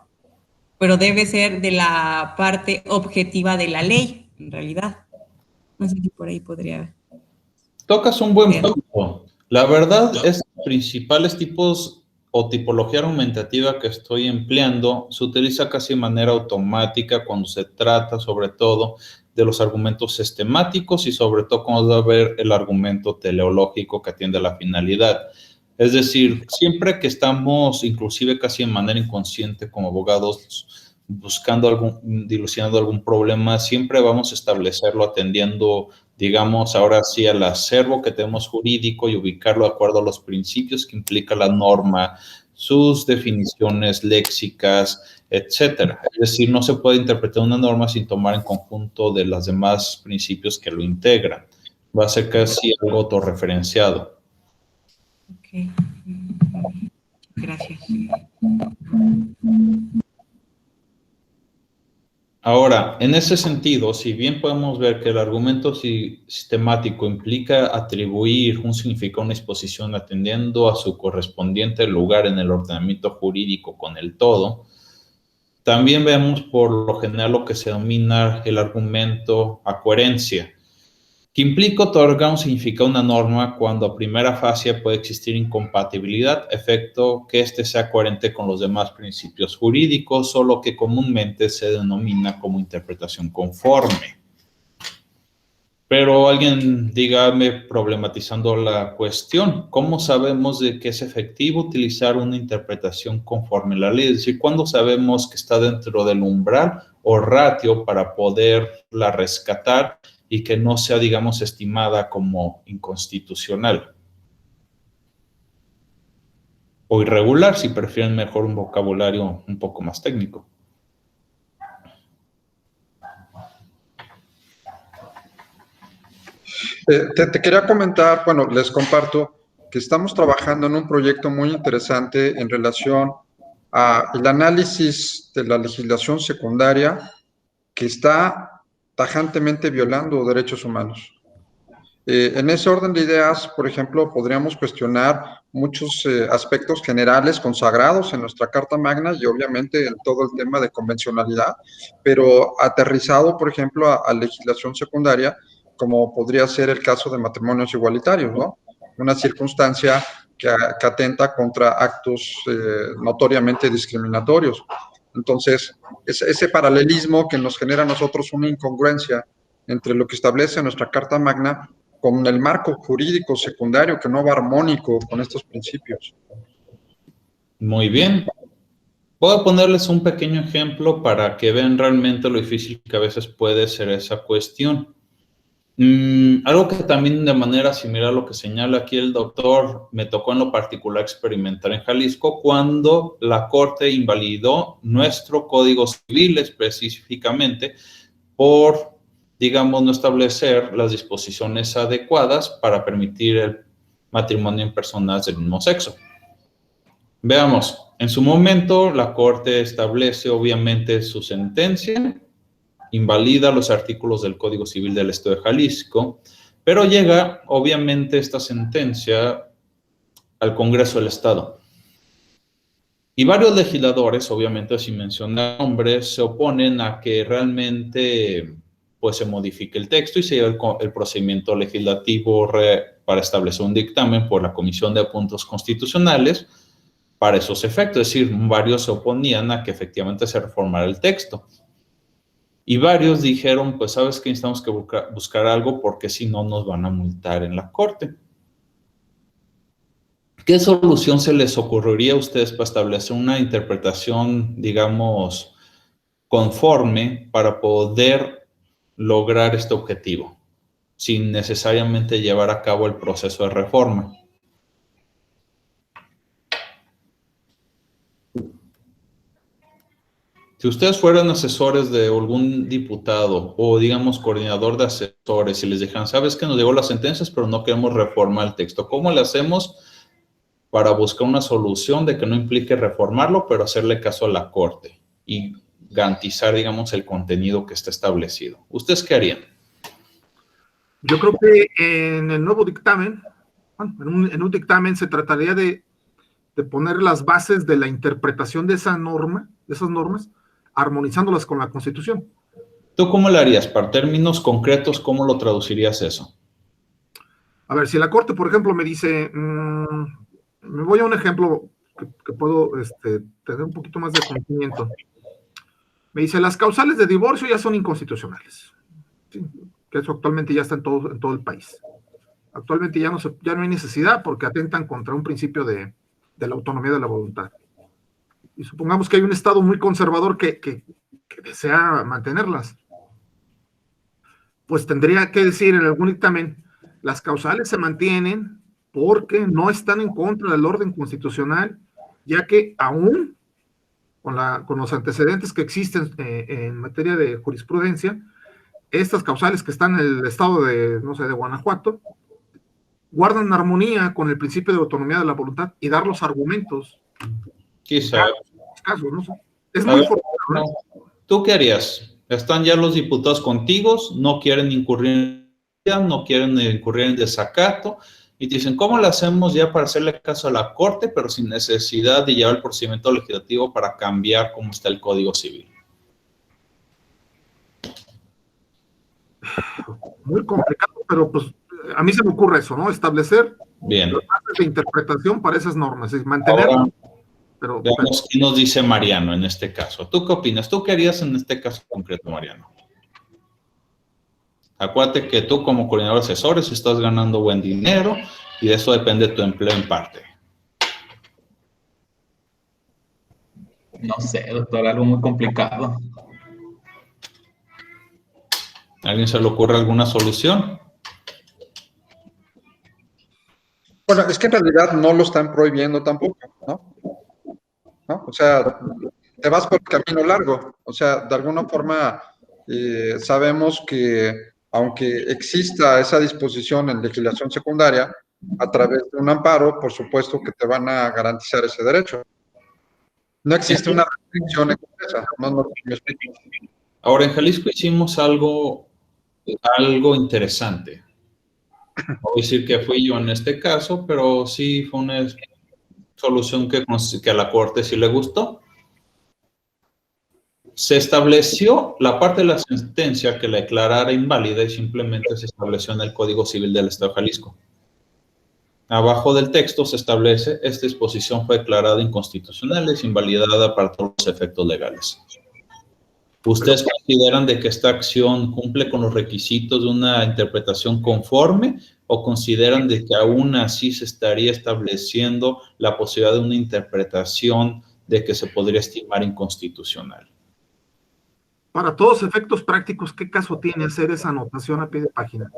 pero debe ser de la parte objetiva de la ley, en realidad. No sé si por ahí podría... Tocas un buen punto. La verdad es que los principales tipos o tipología argumentativa que estoy empleando se utiliza casi de manera automática cuando se trata sobre todo de los argumentos sistemáticos y sobre todo cuando va a haber el argumento teleológico que atiende a la finalidad. Es decir, siempre que estamos, inclusive casi de manera inconsciente como abogados, buscando dilucidando algún problema, siempre vamos a establecerlo atendiendo, digamos, ahora sí al acervo que tenemos jurídico y ubicarlo de acuerdo a los principios que implica la norma, sus definiciones léxicas, etcétera. Es decir, no se puede interpretar una norma sin tomar en conjunto de los demás principios que lo integran. Va a ser casi algo autorreferenciado. Ok. Gracias. Ahora, en ese sentido, si bien podemos ver que el argumento sistemático implica atribuir un significado a una exposición atendiendo a su correspondiente lugar en el ordenamiento jurídico con el todo, También vemos por lo general lo que se denomina el argumento a coherencia, que implica otorgar un significado a una norma cuando a primera fase puede existir incompatibilidad, efecto que éste sea coherente con los demás principios jurídicos, o lo que comúnmente se denomina como interpretación conforme. Pero alguien dígame, problematizando la cuestión, ¿cómo sabemos de que es efectivo utilizar una interpretación conforme a la ley? Es decir, ¿cuándo sabemos que está dentro del umbral o ratio para poderla rescatar y que no sea, digamos, estimada como inconstitucional o irregular, si prefieren mejor un vocabulario un poco más técnico? Te quería comentar, bueno, les comparto que estamos trabajando en un proyecto muy interesante en relación al análisis de la legislación secundaria que está tajantemente violando derechos humanos. En ese orden de ideas, por ejemplo, podríamos cuestionar muchos aspectos generales consagrados en nuestra Carta Magna y obviamente en todo el tema de convencionalidad, pero aterrizado, por ejemplo, a legislación secundaria, como podría ser el caso de matrimonios igualitarios, ¿no? Una circunstancia que atenta contra actos notoriamente discriminatorios. Entonces, ese paralelismo que nos genera a nosotros una incongruencia entre lo que establece nuestra Carta Magna con el marco jurídico secundario que no va armónico con estos principios. Muy bien. Voy a ponerles un pequeño ejemplo para que vean realmente lo difícil que a veces puede ser esa cuestión. Algo que también de manera similar a lo que señala aquí el doctor, me tocó en lo particular experimentar en Jalisco cuando la Corte invalidó nuestro Código Civil específicamente por, digamos, no establecer las disposiciones adecuadas para permitir el matrimonio en personas del mismo sexo. Veamos, en su momento la Corte establece obviamente su sentencia, invalida los artículos del Código Civil del Estado de Jalisco, pero llega obviamente esta sentencia al Congreso del Estado. Y varios legisladores, obviamente sin mencionar nombres, se oponen a que realmente pues, se modifique el texto y se lleve el procedimiento legislativo para establecer un dictamen por la Comisión de Puntos Constitucionales para esos efectos. Es decir, varios se oponían a que efectivamente se reformara el texto. Y varios dijeron, pues, ¿sabes qué? Necesitamos que buscar algo porque si no nos van a multar en la Corte. ¿Qué solución se les ocurriría a ustedes para establecer una interpretación, digamos, conforme para poder lograr este objetivo, sin necesariamente llevar a cabo el proceso de reforma? Si ustedes fueran asesores de algún diputado o, digamos, coordinador de asesores y les dijeran, ¿sabes que nos llegó las sentencias, pero no queremos reformar el texto? ¿Cómo le hacemos para buscar una solución de que no implique reformarlo, pero hacerle caso a la Corte y garantizar, digamos, el contenido que está establecido? ¿Ustedes qué harían? Yo creo que en el nuevo dictamen, bueno, en un dictamen se trataría de poner las bases de la interpretación de esa norma, de esas normas, armonizándolas con la Constitución. ¿Tú cómo lo harías? Para términos concretos, ¿cómo lo traducirías eso? A ver, si la Corte, por ejemplo, me dice, me voy a un ejemplo que puedo tener un poquito más de conocimiento. Me dice, las causales de divorcio ya son inconstitucionales. ¿Sí? Que eso actualmente ya está en todo el país. Actualmente ya no hay necesidad porque atentan contra un principio de la autonomía de la voluntad. Y supongamos que hay un Estado muy conservador que desea mantenerlas. Pues tendría que decir en algún dictamen, las causales se mantienen porque no están en contra del orden constitucional, ya que aún con los antecedentes que existen en materia de jurisprudencia, estas causales que están en el estado de, no sé, de Guanajuato, guardan armonía con el principio de autonomía de la voluntad y dar los argumentos. Quizá. Casos, ¿no? Es muy fuerte, ¿no? ¿Tú qué harías? ¿Están ya los diputados contigo? ¿No quieren incurrir en desacato? y te dicen, ¿cómo lo hacemos ya para hacerle caso a la Corte, pero sin necesidad de llevar el procedimiento legislativo para cambiar cómo está el Código Civil? Muy complicado, pero pues a mí se me ocurre eso, ¿no? Establecer Bien. las bases de interpretación para esas normas, es mantener... Ahora, pero veamos qué nos dice Mariano en este caso. ¿Tú qué opinas? ¿Tú qué harías en este caso concreto, Mariano? Acuérdate que tú como coordinador de asesores estás ganando buen dinero y de eso depende tu empleo en parte. No sé, doctor, algo muy complicado. ¿A alguien se le ocurre alguna solución? Bueno, es que en realidad no lo están prohibiendo tampoco, ¿no? O sea, te vas por el camino largo. O sea, de alguna forma sabemos que aunque exista esa disposición en legislación secundaria, a través de un amparo, por supuesto que te van a garantizar ese derecho. No existe una restricción expresa. No me explico. Ahora, en Jalisco hicimos algo interesante. No voy a decir que fui yo en este caso, pero sí fue una solución que a la Corte sí le gustó. Se estableció la parte de la sentencia que la declarara inválida y simplemente se estableció en el Código Civil del Estado de Jalisco. Abajo del texto se establece, esta disposición fue declarada inconstitucional y es invalidada para todos los efectos legales. ¿Ustedes consideran de que esta acción cumple con los requisitos de una interpretación conforme o consideran de que aún así se estaría estableciendo la posibilidad de una interpretación de que se podría estimar inconstitucional? Para todos efectos prácticos, ¿qué caso tiene hacer esa anotación a pie de página?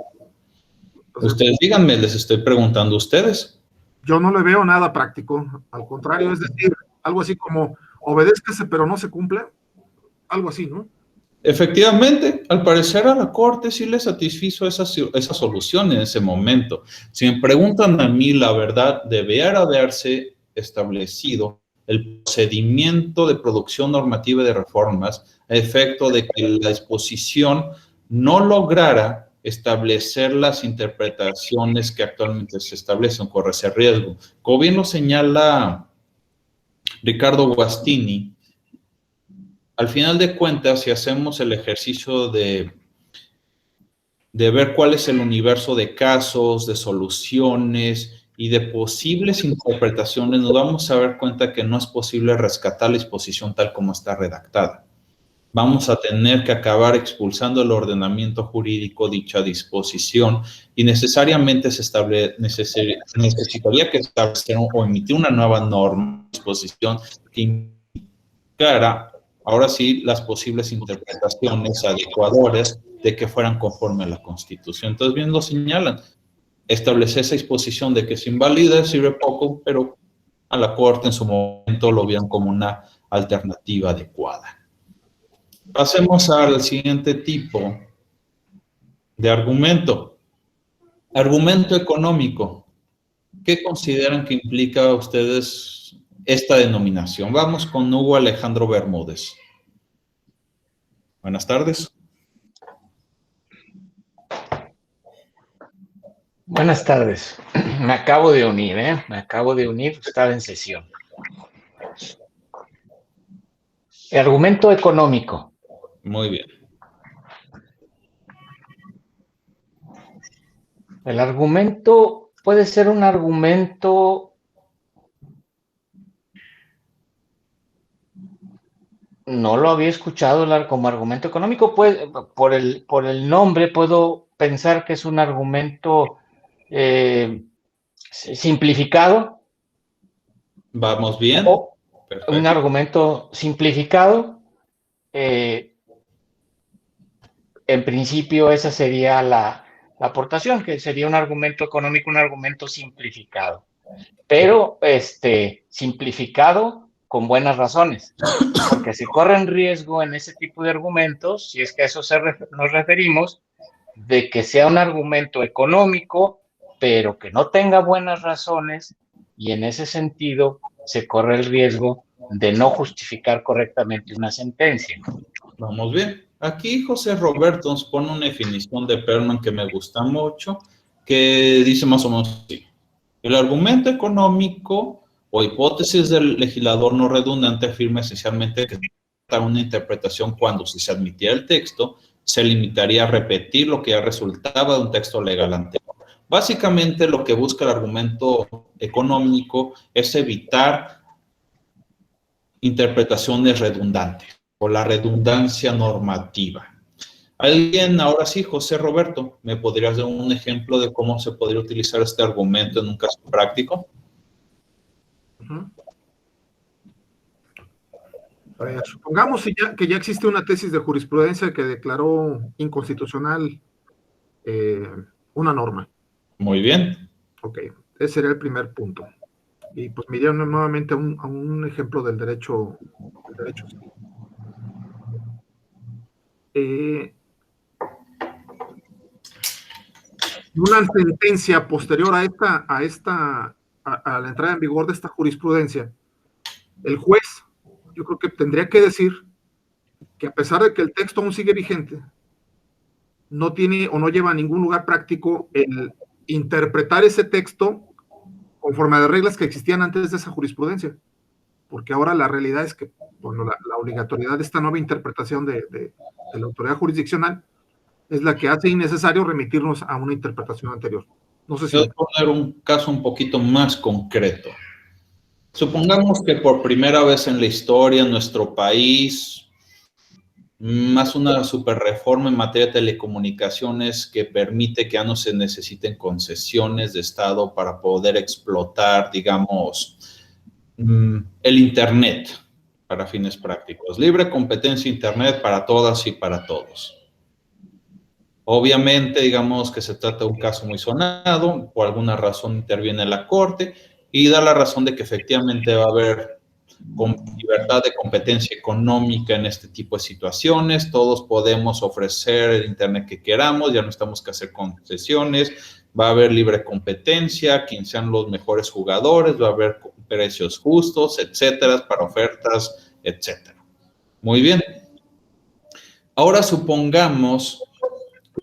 Entonces, Ustedes díganme, les estoy preguntando a ustedes. yo no le veo nada práctico, al contrario, es decir, algo así como obedézcase pero no se cumple, algo así, ¿no? Efectivamente, al parecer a la Corte sí le satisfizo esa solución en ese momento. Si me preguntan a mí, la verdad, debiera haberse establecido el procedimiento de producción normativa de reformas a efecto de que la disposición no lograra establecer las interpretaciones que actualmente se establecen, corre ese riesgo. Como bien lo señala Ricardo Guastini, al final de cuentas, si hacemos el ejercicio de ver cuál es el universo de casos, de soluciones y de posibles interpretaciones, nos vamos a dar cuenta que no es posible rescatar la disposición tal como está redactada. Vamos a tener que acabar expulsando el ordenamiento jurídico dicha disposición y necesariamente necesitaría que establecer o emitir una nueva norma, disposición que indicara ahora sí las posibles interpretaciones adecuadoras de que fueran conforme a la Constitución. Entonces, bien lo señalan, establecer esa disposición de que es inválida sirve poco, pero a la Corte en su momento lo vieron como una alternativa adecuada. Pasemos al siguiente tipo de argumento. Argumento económico. ¿Qué consideran que implica a ustedes esta denominación? Vamos con Hugo Alejandro Bermúdez. Buenas tardes. Buenas tardes. Me acabo de unir, Me acabo de unir, estaba en sesión. El argumento económico. Muy bien. El argumento puede ser un argumento no lo había escuchado como argumento económico, pues por el nombre puedo pensar que es un argumento simplificado. Vamos bien. Perfecto. Un argumento simplificado. En principio esa sería la aportación, que sería un argumento económico, un argumento simplificado. Pero simplificado con buenas razones, porque se corre en riesgo en ese tipo de argumentos, si es que a eso nos referimos, de que sea un argumento económico, pero que no tenga buenas razones, y en ese sentido se corre el riesgo de no justificar correctamente una sentencia. Vamos bien. Aquí José Roberto nos pone una definición de Perlman que me gusta mucho, que dice más o menos así. El argumento económico o hipótesis del legislador no redundante afirma esencialmente que una interpretación cuando, si se admitiera el texto, se limitaría a repetir lo que ya resultaba de un texto legal anterior. Básicamente, lo que busca el argumento económico es evitar interpretaciones redundantes o la redundancia normativa. Alguien, ahora sí, José Roberto, ¿me podrías dar un ejemplo de cómo se podría utilizar este argumento en un caso práctico? Supongamos que ya existe una tesis de jurisprudencia que declaró inconstitucional una norma. Muy bien. Ok, ese sería el primer punto. Y pues me iría nuevamente a un ejemplo del derecho. Una sentencia posterior a la entrada en vigor de esta jurisprudencia, el juez, yo creo que tendría que decir que a pesar de que el texto aún sigue vigente, no tiene o no lleva a ningún lugar práctico el interpretar ese texto conforme a las reglas que existían antes de esa jurisprudencia, porque ahora la realidad es que, bueno, la obligatoriedad de esta nueva interpretación de la autoridad jurisdiccional es la que hace innecesario remitirnos a una interpretación anterior. No sé si... Voy a poner un caso un poquito más concreto. Supongamos que por primera vez en la historia en nuestro país, más una superreforma en materia de telecomunicaciones que permite que ya no se necesiten concesiones de Estado para poder explotar, digamos, el Internet para fines prácticos. Libre competencia Internet para todas y para todos. Obviamente, digamos que se trata de un caso muy sonado, por alguna razón interviene la Corte y da la razón de que efectivamente va a haber libertad de competencia económica en este tipo de situaciones, todos podemos ofrecer el Internet que queramos, ya no estamos que hacer concesiones, va a haber libre competencia, quien sean los mejores jugadores, va a haber precios justos, etcétera, para ofertas, etcétera. Muy bien. Ahora supongamos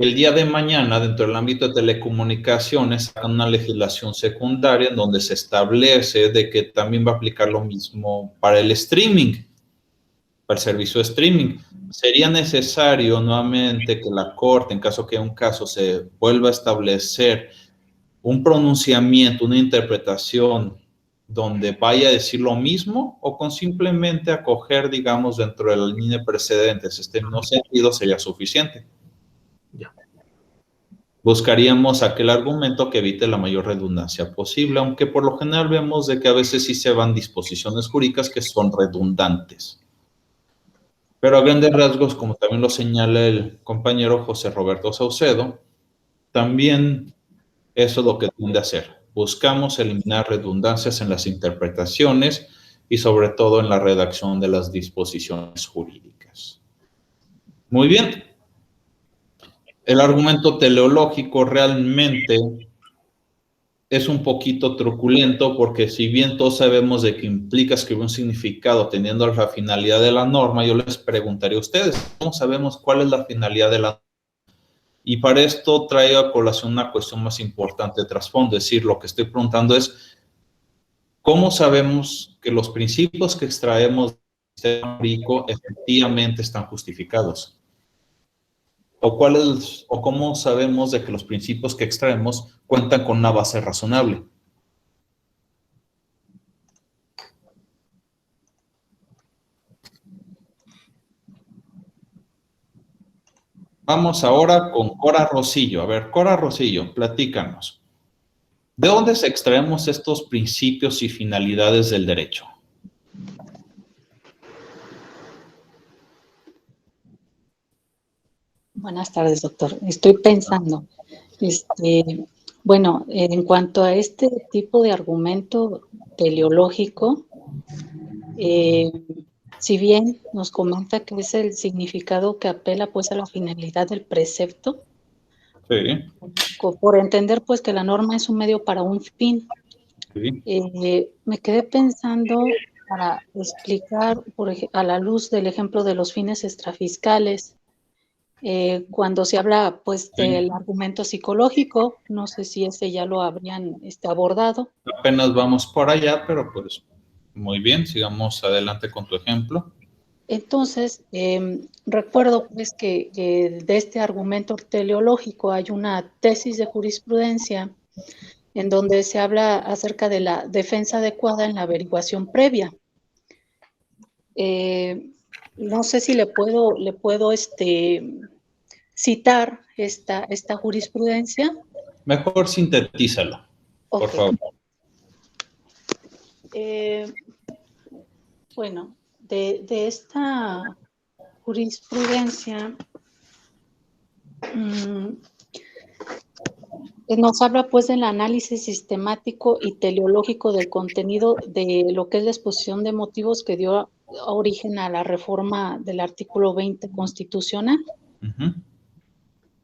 el día de mañana, dentro del ámbito de telecomunicaciones, sacan una legislación secundaria en donde se establece de que también va a aplicar lo mismo para el streaming, para el servicio de streaming. Sería necesario nuevamente que la Corte, en caso que un caso se vuelva a establecer un pronunciamiento, una interpretación donde vaya a decir lo mismo o con simplemente acoger, digamos, dentro de la línea de precedentes, este mismo sentido sería suficiente. Buscaríamos aquel argumento que evite la mayor redundancia posible, aunque por lo general vemos de que a veces sí se van disposiciones jurídicas que son redundantes. Pero a grandes rasgos, como también lo señala el compañero José Roberto Saucedo, también eso es lo que tiende a hacer. Buscamos eliminar redundancias en las interpretaciones y sobre todo en la redacción de las disposiciones jurídicas. Muy bien. El argumento teleológico realmente es un poquito truculento porque si bien todos sabemos de que implica escribir un significado teniendo la finalidad de la norma, yo les preguntaría a ustedes, ¿cómo sabemos cuál es la finalidad de la norma? Y para esto traigo a colación una cuestión más importante de trasfondo, es decir, lo que estoy preguntando es, ¿cómo sabemos que los principios que extraemos del sistema jurídico efectivamente están justificados? ¿O cómo sabemos de que los principios que extraemos cuentan con una base razonable? Vamos ahora con Cora Rosillo. A ver, Cora Rosillo, platícanos. ¿De dónde se extraemos estos principios y finalidades del derecho? Buenas tardes, doctor. Estoy pensando, bueno, en cuanto a este tipo de argumento teleológico, si bien nos comenta que es el significado que apela pues a la finalidad del precepto, Sí. Por entender pues que la norma es un medio para un fin. Sí. Me quedé pensando para explicar a la luz del ejemplo de los fines extrafiscales, Cuando se habla pues del argumento psicológico, no sé si ese ya lo habrían abordado. Apenas vamos por allá, pero pues muy bien, sigamos adelante con tu ejemplo. Entonces, recuerdo pues que de este argumento teleológico hay una tesis de jurisprudencia en donde se habla acerca de la defensa adecuada en la averiguación previa. No sé si le puedo citar esta jurisprudencia. Mejor sintetízalo, por favor. Bueno, de esta jurisprudencia nos habla pues del análisis sistemático y teleológico del contenido de lo que es la exposición de motivos que dio origen a la reforma del artículo 20 constitucional.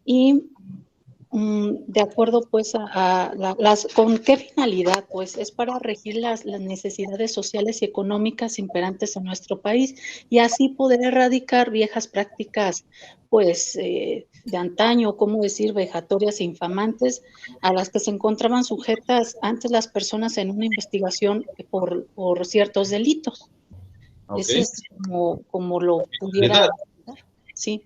Y de acuerdo pues ¿con qué finalidad? Pues es para regir las necesidades sociales y económicas imperantes en nuestro país y así poder erradicar viejas prácticas pues de antaño, ¿cómo decir?, vejatorias e infamantes a las que se encontraban sujetas antes las personas en una investigación por ciertos delitos. Ese es como lo pudiera... Sí.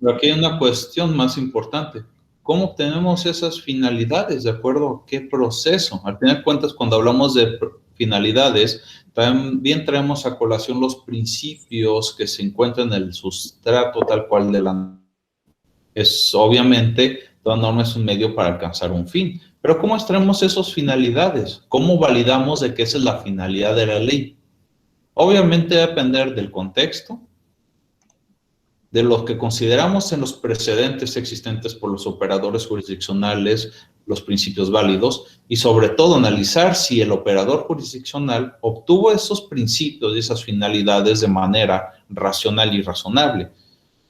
Pero aquí hay una cuestión más importante. ¿Cómo obtenemos esas finalidades? ¿De acuerdo a qué proceso? Al final de cuentas, cuando hablamos de finalidades, también traemos a colación los principios que se encuentran en el sustrato tal cual de la... Es obviamente, toda norma es un medio para alcanzar un fin. Pero ¿cómo extraemos esas finalidades? ¿Cómo validamos de que esa es la finalidad de la ley? Obviamente va a depender del contexto, de lo que consideramos en los precedentes existentes por los operadores jurisdiccionales, los principios válidos, y sobre todo analizar si el operador jurisdiccional obtuvo esos principios y esas finalidades de manera racional y razonable.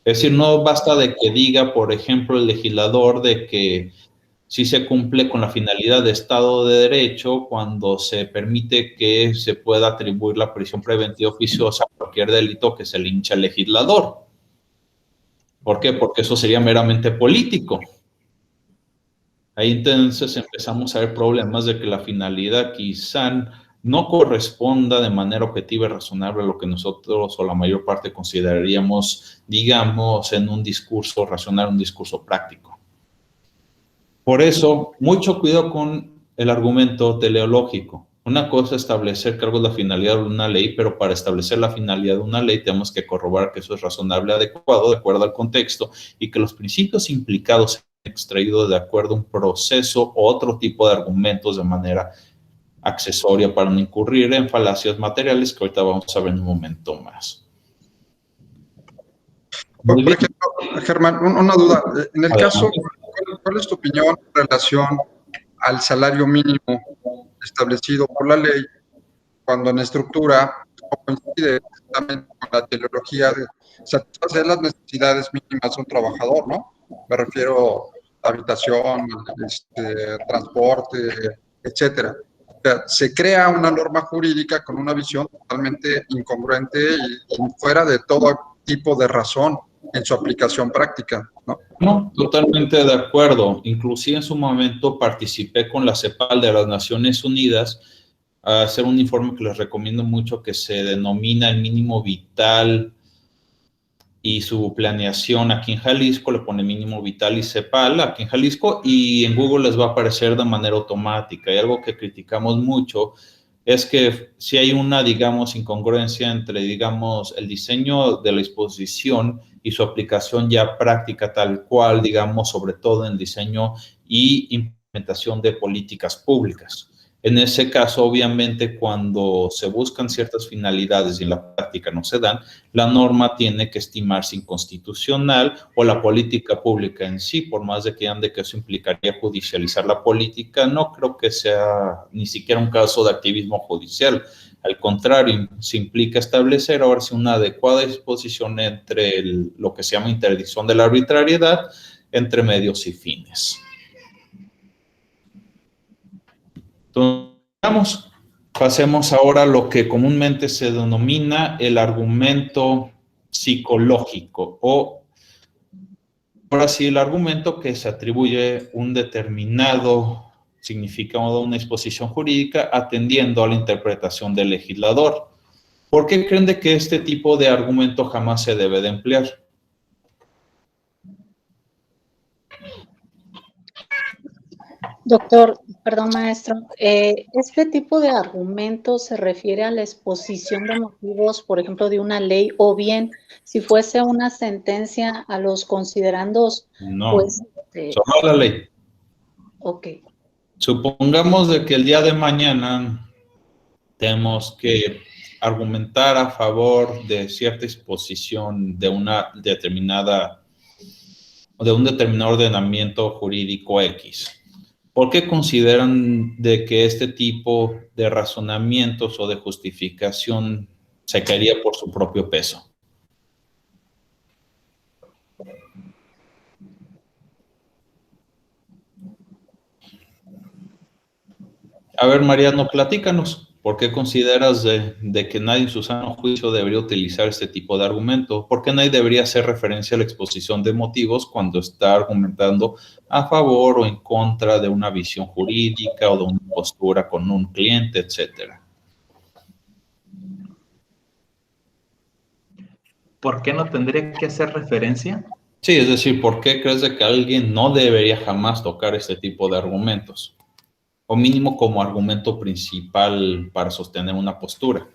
Es decir, no basta de que diga, por ejemplo, el legislador de que sí se cumple con la finalidad de Estado de Derecho cuando se permite que se pueda atribuir la prisión preventiva oficiosa a cualquier delito que se le hincha al legislador. ¿Por qué? Porque eso sería meramente político. Ahí entonces empezamos a ver problemas de que la finalidad quizá no corresponda de manera objetiva y razonable a lo que nosotros o la mayor parte consideraríamos, digamos, en un discurso racional, un discurso práctico. Por eso, mucho cuidado con el argumento teleológico. Una cosa es establecer cuál es la finalidad de una ley, pero para establecer la finalidad de una ley tenemos que corroborar que eso es razonable, adecuado, de acuerdo al contexto, y que los principios implicados se han extraído de acuerdo a un proceso o otro tipo de argumentos de manera accesoria para no incurrir en falacias materiales que ahorita vamos a ver en un momento más. Por ejemplo, Germán, una duda. En el caso, ¿cuál es tu opinión en relación al salario mínimo establecido por la ley, cuando en estructura coincide también con la teleología de satisfacer las necesidades mínimas de un trabajador, ¿no? Me refiero a habitación, transporte, etcétera. O sea, se crea una norma jurídica con una visión totalmente incongruente y fuera de todo tipo de razón en su aplicación práctica, ¿no? No, totalmente de acuerdo. Inclusive en su momento participé con la CEPAL de las Naciones Unidas a hacer un informe que les recomiendo mucho que se denomina el mínimo vital y su planeación aquí en Jalisco, le pone mínimo vital y CEPAL aquí en Jalisco y en Google les va a aparecer de manera automática. Y algo que criticamos mucho es que si hay una, digamos, incongruencia entre, digamos, el diseño de la exposición y su aplicación ya práctica tal cual, digamos, sobre todo en diseño y implementación de políticas públicas. En ese caso, obviamente, cuando se buscan ciertas finalidades y en la práctica no se dan, la norma tiene que estimarse inconstitucional o la política pública en sí, por más de que ande que eso implicaría judicializar la política, no creo que sea ni siquiera un caso de activismo judicial. Al contrario, se implica establecer ahora sí una adecuada disposición entre lo que se llama interdicción de la arbitrariedad entre medios y fines. Entonces, pasemos ahora a lo que comúnmente se denomina el argumento psicológico o ahora sí, el argumento que se atribuye un determinado significado de una exposición jurídica atendiendo a la interpretación del legislador. ¿Por qué creen de que este tipo de argumento jamás se debe de emplear? Doctor, perdón, maestro, ¿este tipo de argumento se refiere a la exposición de motivos, por ejemplo, de una ley, o bien, si fuese una sentencia a los considerandos, No, pues... solo la ley. Ok. Supongamos de que el día de mañana tenemos que argumentar a favor de cierta exposición de una determinada, de un determinado ordenamiento jurídico X. ¿Por qué consideran de que este tipo de razonamientos o de justificación se caería por su propio peso? A ver, Mariano, platícanos. ¿Por qué consideras de que nadie en su sano juicio debería utilizar este tipo de argumento? ¿Por qué nadie debería hacer referencia a la exposición de motivos cuando está argumentando a favor o en contra de una visión jurídica o de una postura con un cliente, etcétera? ¿Por qué no tendría que hacer referencia? Sí, es decir, ¿por qué crees de que alguien no debería jamás tocar este tipo de argumentos? O mínimo como argumento principal para sostener una postura.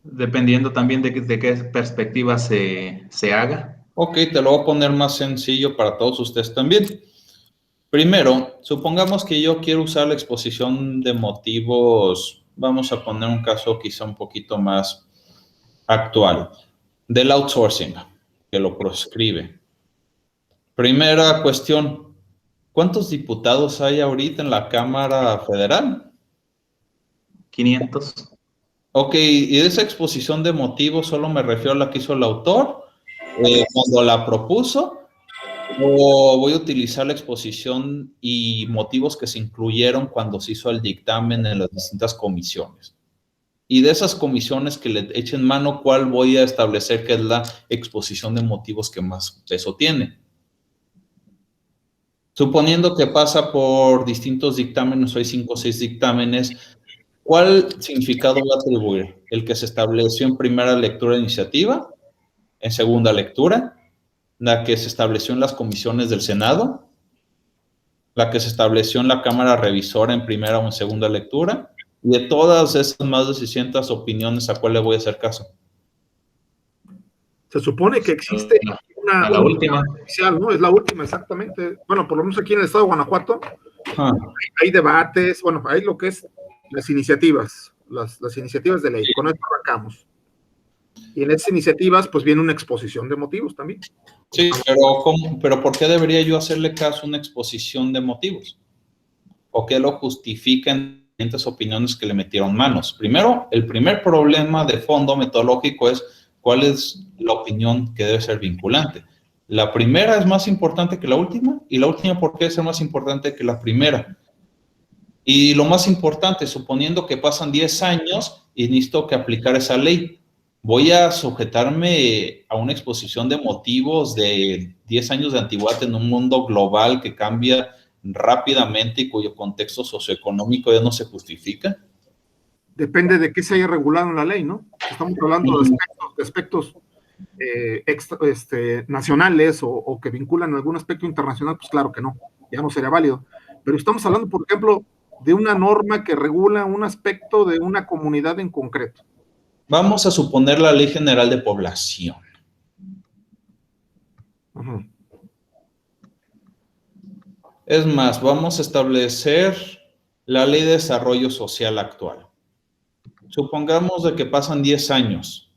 Dependiendo también de qué perspectiva se haga. Ok, te lo voy a poner más sencillo para todos ustedes también. Primero, supongamos que yo quiero usar la exposición de motivos, vamos a poner un caso quizá un poquito más actual, del outsourcing, que lo proscribe. Primera cuestión, ¿cuántos diputados hay ahorita en la Cámara Federal? 500. Ok, y de esa exposición de motivos solo me refiero a la que hizo el autor cuando la propuso, o voy a utilizar la exposición y motivos que se incluyeron cuando se hizo el dictamen en las distintas comisiones. Y de esas comisiones que le echen mano, ¿cuál voy a establecer que es la exposición de motivos que más peso tiene? Suponiendo que pasa por distintos dictámenes, hay 5 o 6 dictámenes, ¿cuál significado voy a atribuir? ¿El que se estableció en primera lectura de iniciativa? ¿En segunda lectura? ¿La que se estableció en las comisiones del Senado? ¿La que se estableció en la Cámara Revisora en primera o en segunda lectura? Y de todas esas más de 600 opiniones, ¿a cuál le voy a hacer caso? Se supone que existe a la última. Oficial, ¿no? Es la última, exactamente. Bueno, por lo menos aquí en el estado de Guanajuato hay debates, bueno, hay lo que es las iniciativas, las iniciativas de ley, con esto arrancamos. Y en esas iniciativas, pues viene una exposición de motivos también. Sí, pero ¿por qué debería yo hacerle caso a una exposición de motivos? ¿O qué lo justifican distintas opiniones que le metieron manos? Primero, el primer problema de fondo metodológico es cuál es la opinión que debe ser vinculante. La primera es más importante que la última, y la última, ¿por qué es más importante que la primera? Y lo más importante, suponiendo que pasan 10 años y necesito que aplicar esa ley, ¿voy a sujetarme a una exposición de motivos de 10 años de antigüedad en un mundo global que cambia rápidamente y cuyo contexto socioeconómico ya no se justifica? Depende de qué se haya regulado en la ley, ¿no? Estamos hablando de aspectos nacionales o que vinculan algún aspecto internacional, pues claro que no, ya no sería válido. Pero estamos hablando, por ejemplo, de una norma que regula un aspecto de una comunidad en concreto. Vamos a suponer la Ley General de Población. Uh-huh. Es más, vamos a establecer la Ley de Desarrollo Social actual. Supongamos de que pasan 10 años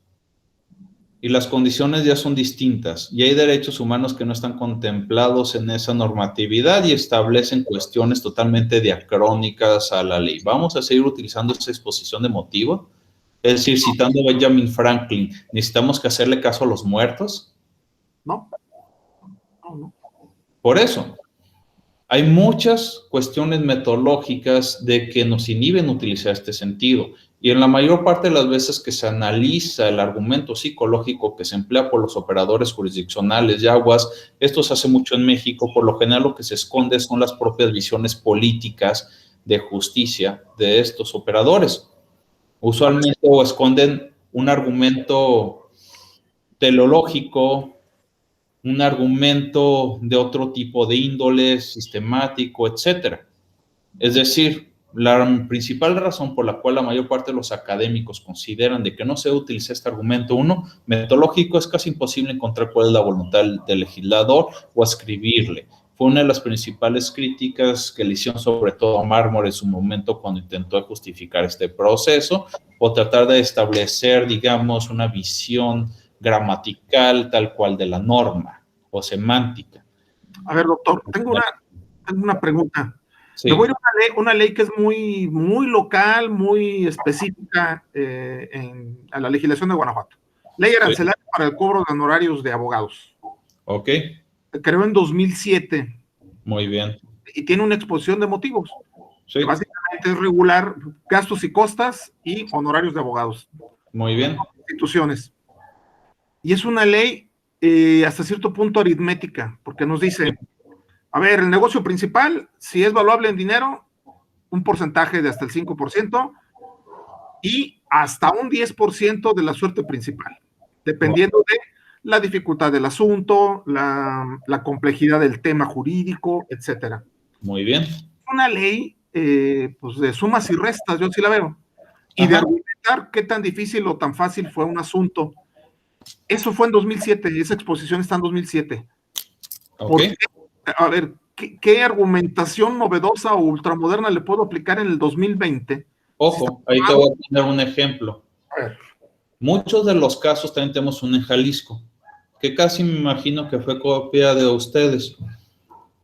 y las condiciones ya son distintas y hay derechos humanos que no están contemplados en esa normatividad y establecen cuestiones totalmente diacrónicas a la ley. ¿Vamos a seguir utilizando esa exposición de motivo? Es decir, citando a Benjamin Franklin, ¿necesitamos que hacerle caso a los muertos? No. Por eso, hay muchas cuestiones metodológicas de que nos inhiben utilizar este sentido. Y en la mayor parte de las veces que se analiza el argumento psicológico que se emplea por los operadores jurisdiccionales y aguas, esto se hace mucho en México, por lo general lo que se esconde son las propias visiones políticas de justicia de estos operadores. Usualmente o esconden un argumento teleológico, un argumento de otro tipo de índole, sistemático, etcétera. Es decir, la principal razón por la cual la mayor parte de los académicos consideran de que no se utiliza este argumento, uno, metodológico, es casi imposible encontrar cuál es la voluntad del legislador o escribirle. Fue una de las principales críticas que le hicieron sobre todo a Mármol en su momento cuando intentó justificar este proceso o tratar de establecer, digamos, una visión gramatical tal cual de la norma o semántica. A ver, doctor, tengo una pregunta. Sí. Me voy a ir a una ley que es muy local, muy específica a la legislación de Guanajuato. Ley arancelaria para el cobro de honorarios de abogados. Ok. Se creó en 2007. Muy bien. Y tiene una exposición de motivos. Sí. Que básicamente es regular gastos y costas y honorarios de abogados. Muy bien. Instituciones. Y es una ley hasta cierto punto aritmética, porque nos dice... A ver, el negocio principal, si es valuable en dinero, un porcentaje de hasta el 5% y hasta un 10% de la suerte principal, dependiendo de la dificultad del asunto, la complejidad del tema jurídico, etcétera. Muy bien. Una ley pues de sumas y restas, yo sí la veo, y de argumentar qué tan difícil o tan fácil fue un asunto. Eso fue en 2007, esa exposición está en 2007. ¿Por qué? A ver, ¿qué argumentación novedosa o ultramoderna le puedo aplicar en el 2020? Ojo, ahí te voy a poner un ejemplo. A ver. Muchos de los casos también tenemos uno en Jalisco, que casi me imagino que fue copia de ustedes.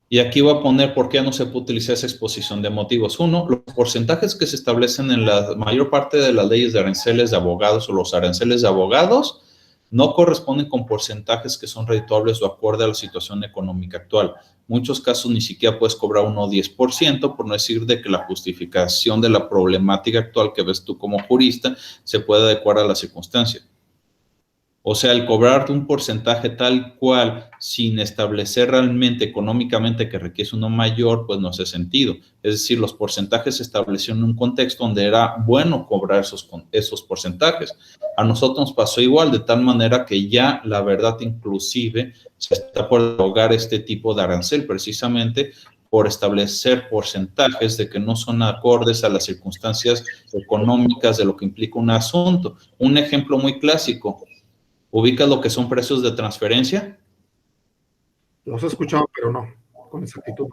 Y aquí voy a poner por qué no se puede utilizar esa exposición de motivos. Uno, los porcentajes que se establecen en la mayor parte de las leyes de aranceles de abogados o los aranceles de abogados no corresponden con porcentajes que son redituables o acorde a la situación económica actual. Muchos casos ni siquiera puedes cobrar 1 o 10%, por no decir de que la justificación de la problemática actual que ves tú como jurista se puede adecuar a la circunstancia. O sea, el cobrarte un porcentaje tal cual sin establecer realmente económicamente que requiere uno mayor, pues no hace sentido. Es decir, los porcentajes se establecieron en un contexto donde era bueno cobrar esos porcentajes. A nosotros nos pasó igual, de tal manera que ya la verdad inclusive se está por derogar este tipo de arancel, precisamente por establecer porcentajes de que no son acordes a las circunstancias económicas de lo que implica un asunto. Un ejemplo muy clásico. ¿Ubicas lo que son precios de transferencia? Los he escuchado, pero no, con exactitud.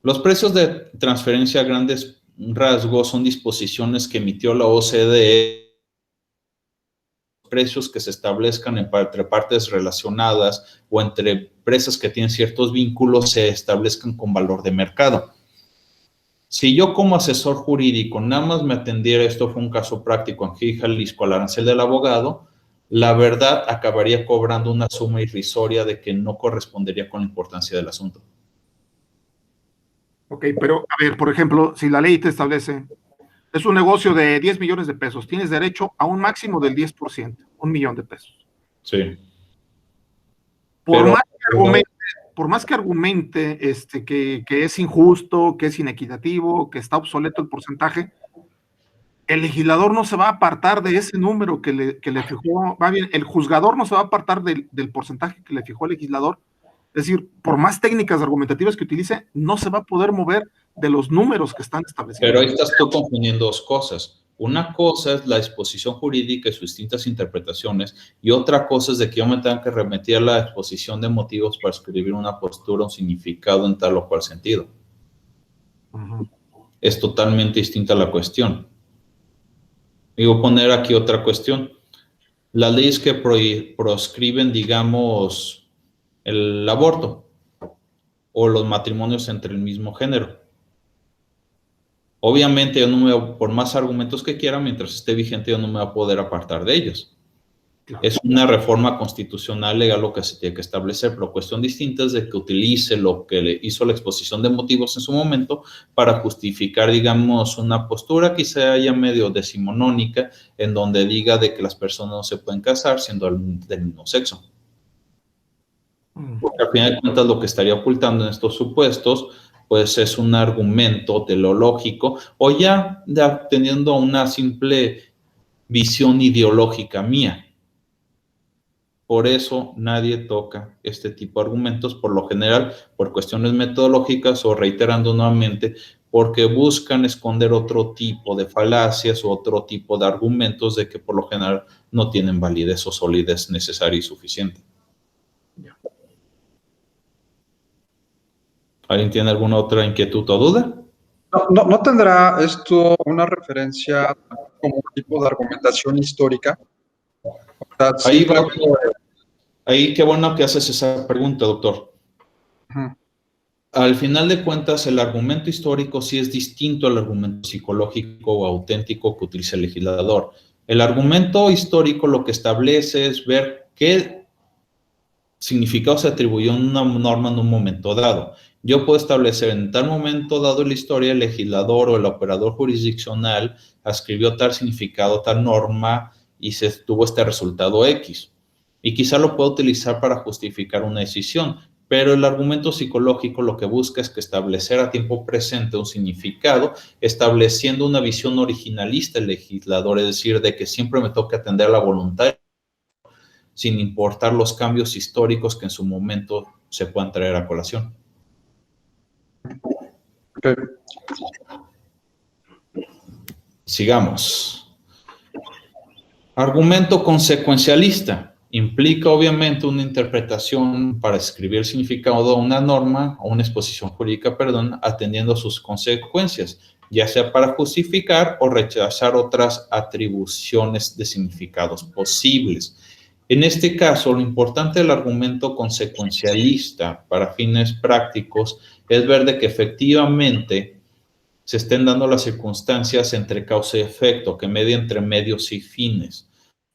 Los precios de transferencia a grandes rasgos son disposiciones que emitió la OCDE, precios que se establezcan entre partes relacionadas o entre empresas que tienen ciertos vínculos se establezcan con valor de mercado. Si yo como asesor jurídico nada más me atendiera, esto fue un caso práctico en Jalisco, al arancel del abogado, la verdad acabaría cobrando una suma irrisoria de que no correspondería con la importancia del asunto. Ok, pero a ver, por ejemplo, si la ley te establece, es un negocio de 10 millones de pesos, tienes derecho a un máximo del 10%, 1 millón de pesos. Sí. Por más que argumente que es injusto, que es inequitativo, que está obsoleto el porcentaje, el legislador no se va a apartar de ese número que le fijó, va bien, el juzgador no se va a apartar del porcentaje que le fijó el legislador. Es decir, por más técnicas argumentativas que utilice, no se va a poder mover de los números que están establecidos. Pero ahí estás tú confundiendo dos cosas. Una cosa es la exposición jurídica y sus distintas interpretaciones, y otra cosa es de que yo me tenga que remitir a la exposición de motivos para escribir una postura, un significado en tal o cual sentido. Es totalmente distinta la cuestión. Y voy a poner aquí otra cuestión. Las leyes que proscriben, digamos, el aborto o los matrimonios entre el mismo género. Obviamente yo no me, por más argumentos que quiera, mientras esté vigente yo no me voy a poder apartar de ellos. Es una reforma constitucional legal lo que se tiene que establecer, pero cuestión distinta es de que utilice lo que le hizo la exposición de motivos en su momento para justificar, digamos, una postura quizá ya medio decimonónica en donde diga de que las personas no se pueden casar siendo del mismo sexo. Porque al final de cuentas lo que estaría ocultando en estos supuestos pues es un argumento teleológico o ya teniendo una simple visión ideológica mía. Por eso nadie toca este tipo de argumentos, por lo general, por cuestiones metodológicas o reiterando nuevamente, porque buscan esconder otro tipo de falacias o otro tipo de argumentos de que por lo general no tienen validez o solidez necesaria y suficiente. ¿Alguien tiene alguna otra inquietud o duda? ¿No tendrá esto una referencia como tipo de argumentación histórica? O sea, sí, Ahí va. Ahí qué bueno que haces esa pregunta, doctor. Al final de cuentas, el argumento histórico sí es distinto al argumento psicológico o auténtico que utiliza el legislador. El argumento histórico lo que establece es ver qué significado se atribuyó a una norma en un momento dado. Yo puedo establecer en tal momento dado en la historia, el legislador o el operador jurisdiccional ascribió tal significado, tal norma y se tuvo este resultado X. Y quizá lo pueda utilizar para justificar una decisión, pero el argumento psicológico lo que busca es que establecer a tiempo presente un significado, estableciendo una visión originalista del legislador, es decir, de que siempre me toca atender a la voluntad, sin importar los cambios históricos que en su momento se puedan traer a colación. Okay. Sigamos. Argumento consecuencialista. Implica obviamente una interpretación para escribir el significado de una norma o una exposición jurídica, atendiendo a sus consecuencias, ya sea para justificar o rechazar otras atribuciones de significados posibles. En este caso, lo importante del argumento consecuencialista para fines prácticos es ver de que efectivamente se estén dando las circunstancias entre causa y efecto, que media entre medios y fines.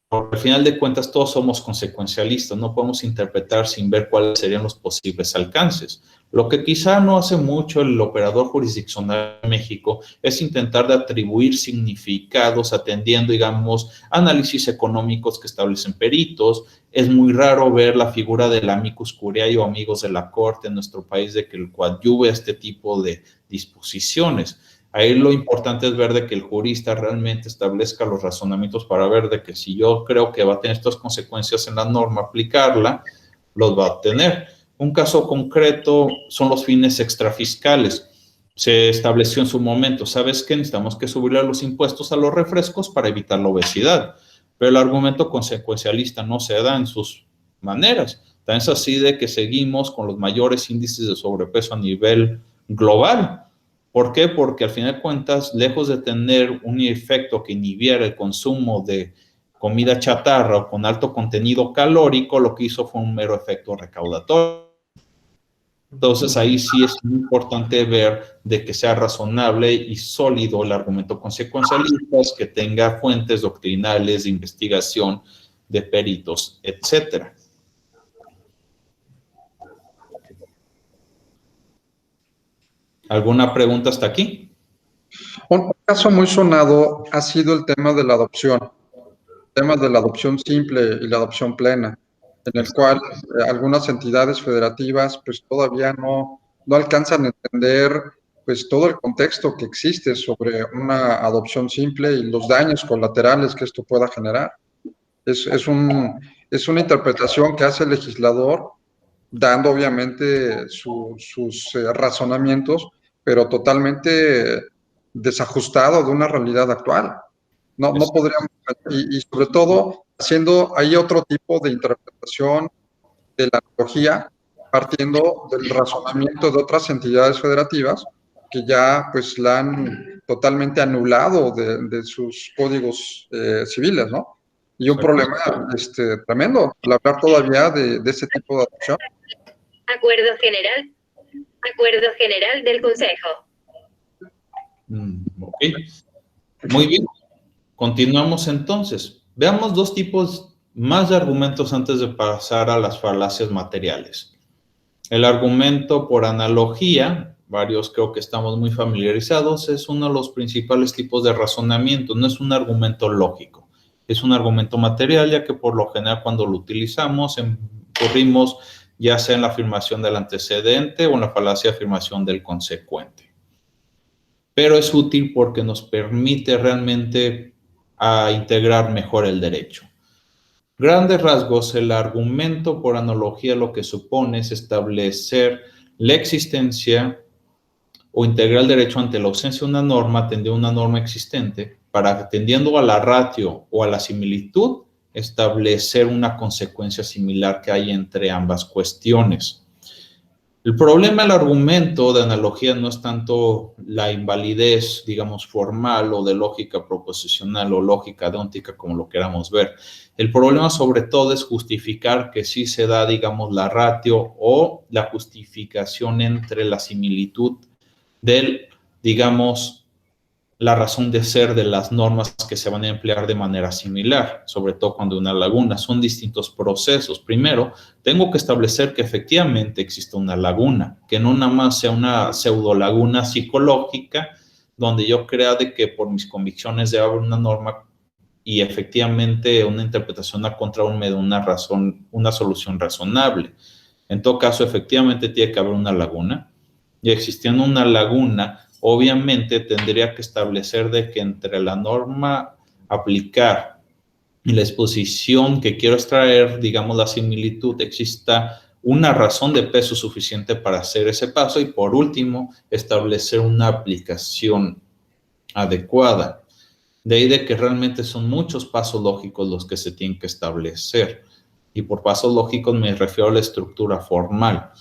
Porque al final de cuentas todos somos consecuencialistas, no podemos interpretar sin ver cuáles serían los posibles alcances. Lo que quizá no hace mucho el operador jurisdiccional en México es intentar de atribuir significados atendiendo, digamos, análisis económicos que establecen peritos. Es muy raro ver la figura del amicus curiae o amigos de la corte en nuestro país de que el coadyuve a este tipo de disposiciones. Ahí lo importante es ver de que el jurista realmente establezca los razonamientos para ver de que si yo creo que va a tener estas consecuencias en la norma, aplicarla, los va a tener. Un caso concreto son los fines extrafiscales. Se estableció en su momento, ¿sabes qué? Necesitamos que subirle los impuestos a los refrescos para evitar la obesidad. Pero el argumento consecuencialista no se da en sus maneras. Tan es así de que seguimos con los mayores índices de sobrepeso a nivel global. ¿Por qué? Porque al final de cuentas, lejos de tener un efecto que inhibiera el consumo de comida chatarra o con alto contenido calórico, lo que hizo fue un mero efecto recaudatorio. Entonces, ahí sí es muy importante ver de que sea razonable y sólido el argumento consecuencialista, que tenga fuentes doctrinales de investigación de peritos, etcétera. ¿Alguna pregunta hasta aquí? Un caso muy sonado ha sido el tema de la adopción, temas de la adopción simple y la adopción plena, en el cual algunas entidades federativas pues todavía no alcanzan a entender pues todo el contexto que existe sobre una adopción simple y los daños colaterales que esto pueda generar. Es una interpretación que hace el legislador, dando obviamente sus razonamientos, pero totalmente desajustado de una realidad actual. No podríamos, y sobre todo haciendo ahí otro tipo de interpretación de la analogía, partiendo del razonamiento de otras entidades federativas que ya pues la han totalmente anulado de sus códigos civiles, ¿no? Y un problema tremendo, al hablar todavía de ese tipo de adopción. Acuerdo general del Consejo. Ok, muy bien. Continuamos entonces. Veamos dos tipos más de argumentos antes de pasar a las falacias materiales. El argumento por analogía, varios creo que estamos muy familiarizados, es uno de los principales tipos de razonamiento. No es un argumento lógico, es un argumento material, ya que por lo general cuando lo utilizamos incurrimos ya sea en la afirmación del antecedente o en la falacia de afirmación del consecuente. Pero es útil porque nos permite realmente integrar mejor el derecho. Grandes rasgos, el argumento por analogía lo que supone es establecer la existencia o integrar el derecho ante la ausencia de una norma, atendiendo a una norma existente, para atendiendo a la ratio o a la similitud, establecer una consecuencia similar que hay entre ambas cuestiones. El problema del argumento de analogía no es tanto la invalidez, digamos, formal o de lógica proposicional o lógica deóntica, como lo queramos ver. El problema sobre todo es justificar que sí se da, digamos, la ratio o la justificación entre la similitud del, digamos, la razón de ser de las normas que se van a emplear de manera similar, sobre todo cuando hay una laguna. Son distintos procesos. Primero, tengo que establecer que efectivamente existe una laguna, que no nada más sea una pseudolaguna psicológica, donde yo crea de que por mis convicciones debe haber una norma y efectivamente una interpretación a contra un medio, una solución razonable. En todo caso, efectivamente tiene que haber una laguna, y existiendo una laguna, obviamente tendría que establecer de que entre la norma a aplicar y la exposición que quiero extraer, digamos la similitud, exista una razón de peso suficiente para hacer ese paso y por último, establecer una aplicación adecuada. De ahí de que realmente son muchos pasos lógicos los que se tienen que establecer. Y por pasos lógicos me refiero a la estructura formal.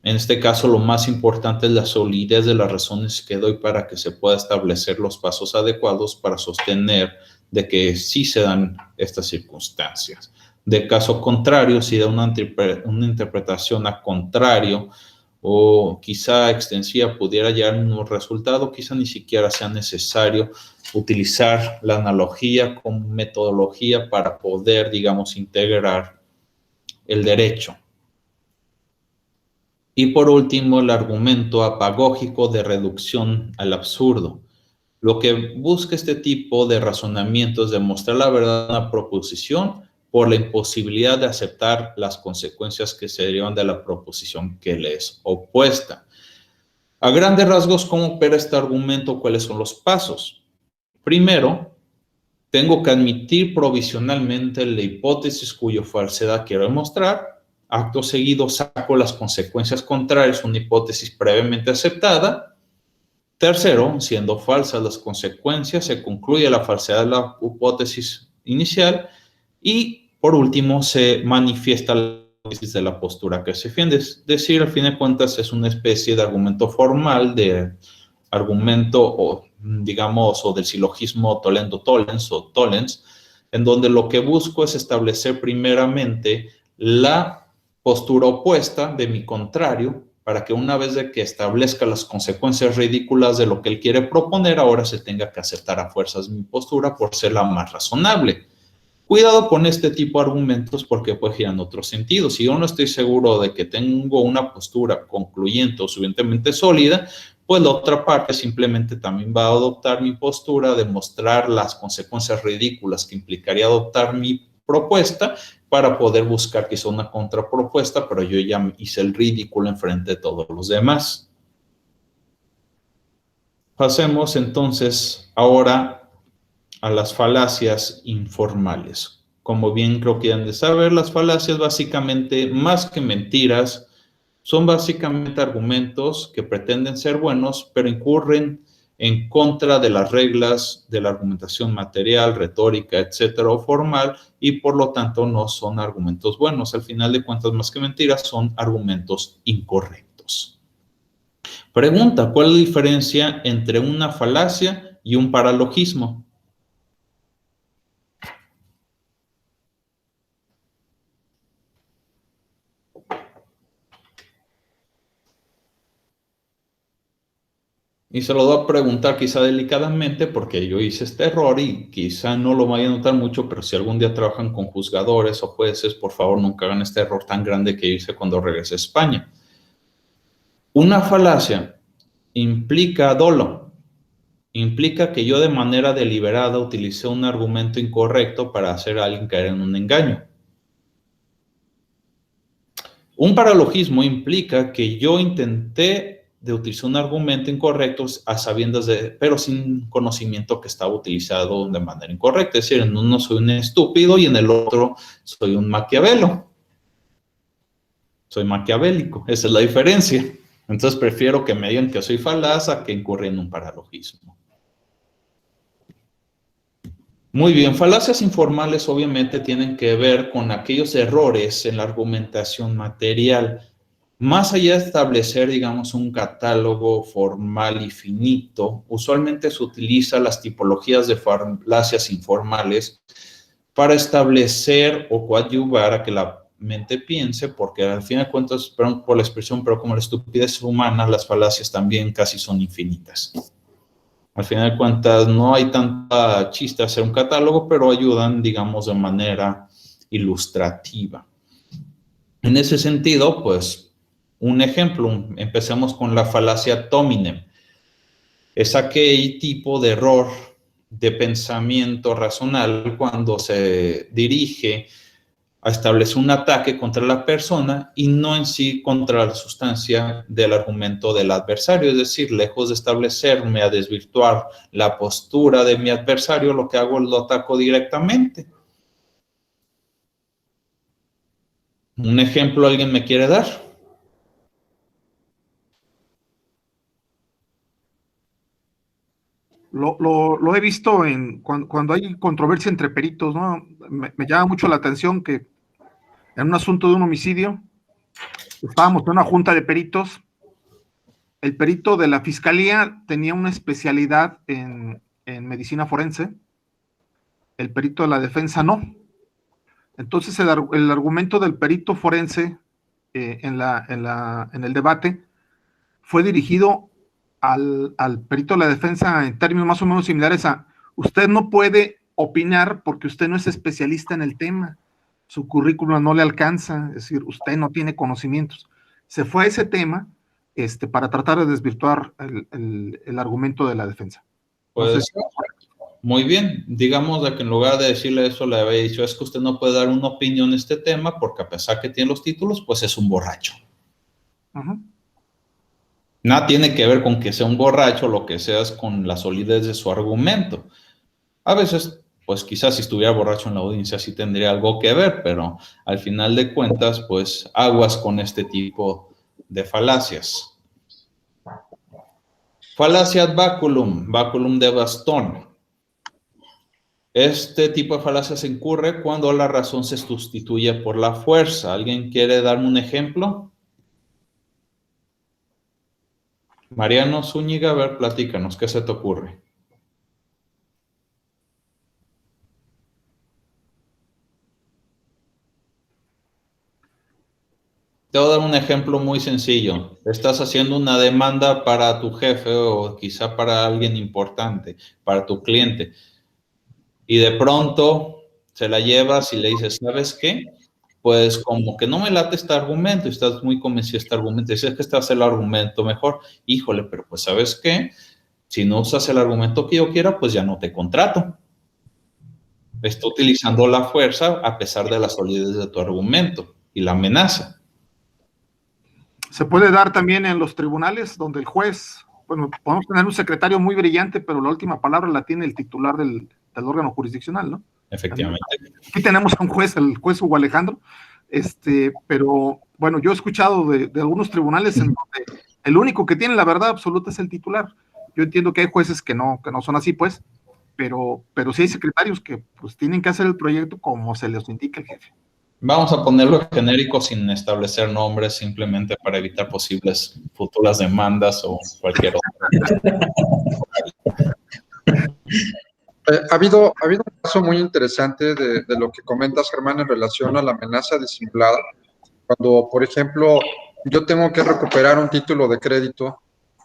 En este caso, lo más importante es la solidez de las razones que doy para que se pueda establecer los pasos adecuados para sostener de que sí se dan estas circunstancias. De caso contrario, si da una interpretación a contrario o quizá extensiva pudiera llegar a un resultado, quizá ni siquiera sea necesario utilizar la analogía como metodología para poder, digamos, integrar el derecho. Y por último, el argumento apagógico de reducción al absurdo. Lo que busca este tipo de razonamiento es demostrar la verdad de una proposición por la imposibilidad de aceptar las consecuencias que se derivan de la proposición que le es opuesta. A grandes rasgos, ¿cómo opera este argumento? ¿Cuáles son los pasos? Primero, tengo que admitir provisionalmente la hipótesis cuya falsedad quiero demostrar. Acto seguido saco las consecuencias contrarias, una hipótesis previamente aceptada. Tercero, siendo falsas las consecuencias, se concluye la falsedad de la hipótesis inicial. Y por último, se manifiesta la hipótesis de la postura que se defiende. Es decir, al fin de cuentas, es una especie de argumento formal, de argumento o digamos, o del silogismo tolendo-tollens o tollens, en donde lo que busco es establecer primeramente la postura opuesta de mi contrario, para que una vez de que establezca las consecuencias ridículas de lo que él quiere proponer, ahora se tenga que aceptar a fuerzas mi postura por ser la más razonable. Cuidado con este tipo de argumentos porque puede girar en otro sentido. Si yo no estoy seguro de que tengo una postura concluyente o suficientemente sólida, pues la otra parte simplemente también va a adoptar mi postura, demostrar las consecuencias ridículas que implicaría adoptar mi propuesta para poder buscar quizá una contrapropuesta, pero yo ya hice el ridículo enfrente de todos los demás. Pasemos entonces ahora a las falacias informales. Como bien creo que han de saber, las falacias básicamente, más que mentiras, son básicamente argumentos que pretenden ser buenos, pero incurren en contra de las reglas de la argumentación material, retórica, etcétera, o formal, y por lo tanto no son argumentos buenos. Al final de cuentas, más que mentiras, son argumentos incorrectos. Pregunta, ¿cuál es la diferencia entre una falacia y un paralogismo? Y se lo voy a preguntar quizá delicadamente porque yo hice este error y quizá no lo vayan a notar mucho, pero si algún día trabajan con juzgadores o jueces, por favor nunca hagan este error tan grande que yo hice cuando regresé a España. Una falacia implica dolo, implica que yo de manera deliberada utilicé un argumento incorrecto para hacer a alguien caer en un engaño. Un paralogismo implica que yo intenté de utilizar un argumento incorrecto a sabiendas pero sin conocimiento que estaba utilizado de manera incorrecta. Es decir, en uno soy un estúpido y en el otro soy un maquiavelo. Soy maquiavélico, esa es la diferencia. Entonces prefiero que me digan que soy falaz a que incurra en un paralogismo. Muy bien, falacias informales obviamente tienen que ver con aquellos errores en la argumentación material. Más allá de establecer, digamos, un catálogo formal y finito, usualmente se utilizan las tipologías de falacias informales para establecer o coadyuvar a que la mente piense, porque al fin de cuentas, perdón por la expresión, pero como la estupidez humana, las falacias también casi son infinitas. Al final de cuentas, no hay tanta chiste hacer un catálogo, pero ayudan, digamos, de manera ilustrativa. En ese sentido, pues, un ejemplo, empecemos con la falacia ad hominem. Es aquel tipo de error de pensamiento racional cuando se dirige a establecer un ataque contra la persona y no en sí contra la sustancia del argumento del adversario. Es decir, lejos de establecerme a desvirtuar la postura de mi adversario, lo que hago es lo ataco directamente. ¿Un ejemplo alguien me quiere dar? Lo he visto cuando hay controversia entre peritos, ¿no? Me llama mucho la atención que en un asunto de un homicidio, estábamos en una junta de peritos, el perito de la fiscalía tenía una especialidad en medicina forense, el perito de la defensa no. Entonces el argumento del perito forense en el debate fue dirigido al perito de la defensa en términos más o menos similares a: usted no puede opinar porque usted no es especialista en el tema, su currículum no le alcanza, es decir, usted no tiene conocimientos. Se fue a ese tema para tratar de desvirtuar el argumento de la defensa. Pues, Entonces, muy bien, digamos de que en lugar de decirle eso le había dicho: es que usted no puede dar una opinión en este tema porque a pesar que tiene los títulos, pues es un borracho. Nada tiene que ver con que sea un borracho, lo que sea es con la solidez de su argumento. A veces, pues quizás si estuviera borracho en la audiencia sí tendría algo que ver, pero al final de cuentas, pues aguas con este tipo de falacias. Falacia ad baculum, baculum de bastón. Este tipo de falacia se incurre cuando la razón se sustituye por la fuerza. ¿Alguien quiere darme un ejemplo? Mariano Zúñiga, a ver, platícanos, ¿qué se te ocurre? Te voy a dar un ejemplo muy sencillo. Estás haciendo una demanda para tu jefe o quizá para alguien importante, para tu cliente, y de pronto se la llevas y le dices: ¿sabes qué? Pues como que no me late este argumento, y estás muy convencido de este argumento, y dices que este va a ser el argumento mejor. Híjole, pero pues ¿sabes qué? Si no usas el argumento que yo quiera, pues ya no te contrato. Está utilizando la fuerza a pesar de la solidez de tu argumento y la amenaza. se puede dar también en los tribunales, donde el juez, bueno, podemos tener un secretario muy brillante, pero la última palabra la tiene el titular del órgano jurisdiccional, ¿no? Efectivamente. Aquí tenemos a un juez, el juez Hugo Alejandro, pero bueno, yo he escuchado de algunos tribunales en donde el único que tiene la verdad absoluta es el titular. Yo entiendo que hay jueces que no son así, pues, pero sí hay secretarios que pues tienen que hacer el proyecto como se les indica el jefe. Vamos a ponerlo genérico sin establecer nombres, simplemente para evitar posibles futuras demandas o cualquier otra. Ha habido un caso muy interesante de lo que comentas, Germán, en relación a la amenaza disimulada. Cuando, por ejemplo, yo tengo que recuperar un título de crédito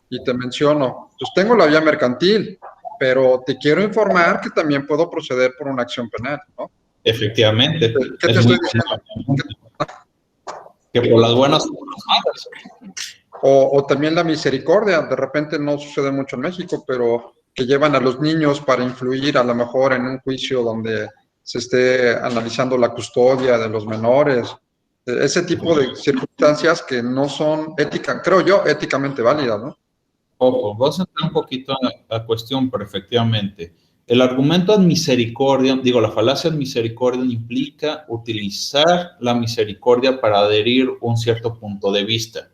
y te menciono, pues tengo la vía mercantil, pero te quiero informar que también puedo proceder por una acción penal, ¿no? Efectivamente. ¿Qué te estoy diciendo? Que por las buenas o por las malas. O también la misericordia, de repente no sucede mucho en México, pero que llevan a los niños para influir a lo mejor en un juicio donde se esté analizando la custodia de los menores, ese tipo de circunstancias que no son éticas, creo yo, éticamente válidas, ¿no? Ojo, vamos a entrar un poquito a cuestión, pero efectivamente, el argumento ad misericordia, digo, la falacia ad misericordia implica utilizar la misericordia para adherir un cierto punto de vista.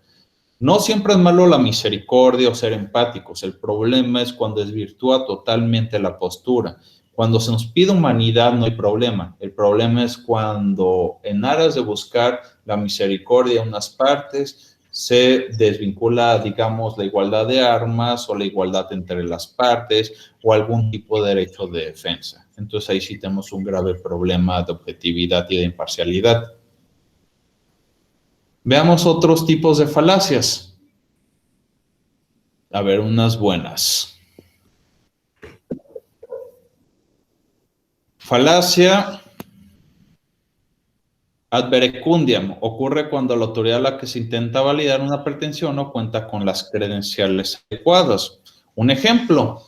No siempre es malo la misericordia o ser empáticos. El problema es cuando desvirtúa totalmente la postura. Cuando se nos pide humanidad no hay problema. El problema es cuando en aras de buscar la misericordia en unas partes se desvincula, digamos, la igualdad de armas o la igualdad entre las partes o algún tipo de derecho de defensa. Entonces ahí sí tenemos un grave problema de objetividad y de imparcialidad. Veamos otros tipos de falacias. A ver, unas buenas. Falacia ad verecundiam ocurre cuando la autoridad a la que se intenta validar una pretensión no cuenta con las credenciales adecuadas. Un ejemplo,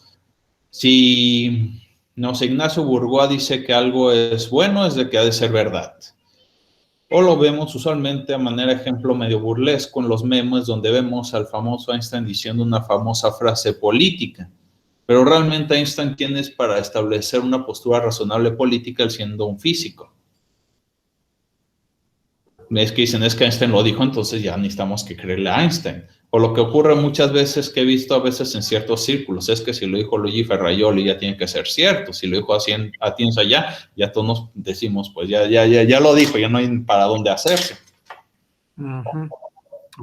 si no sé, Ignacio Burgoa dice que algo es bueno, es de que ha de ser verdad. O lo vemos usualmente a manera de ejemplo medio burlesco en los memes donde vemos al famoso Einstein diciendo una famosa frase política. Pero realmente Einstein, ¿quién es para establecer una postura razonable política él siendo un físico? Es que dicen, es que Einstein lo dijo, entonces ya necesitamos que creerle a Einstein. O lo que ocurre muchas veces, que he visto a veces en ciertos círculos, es que si lo dijo Luigi Ferraioli ya tiene que ser cierto. Si lo dijo Atienza ya todos nos decimos, pues ya lo dijo, ya no hay para dónde hacerse.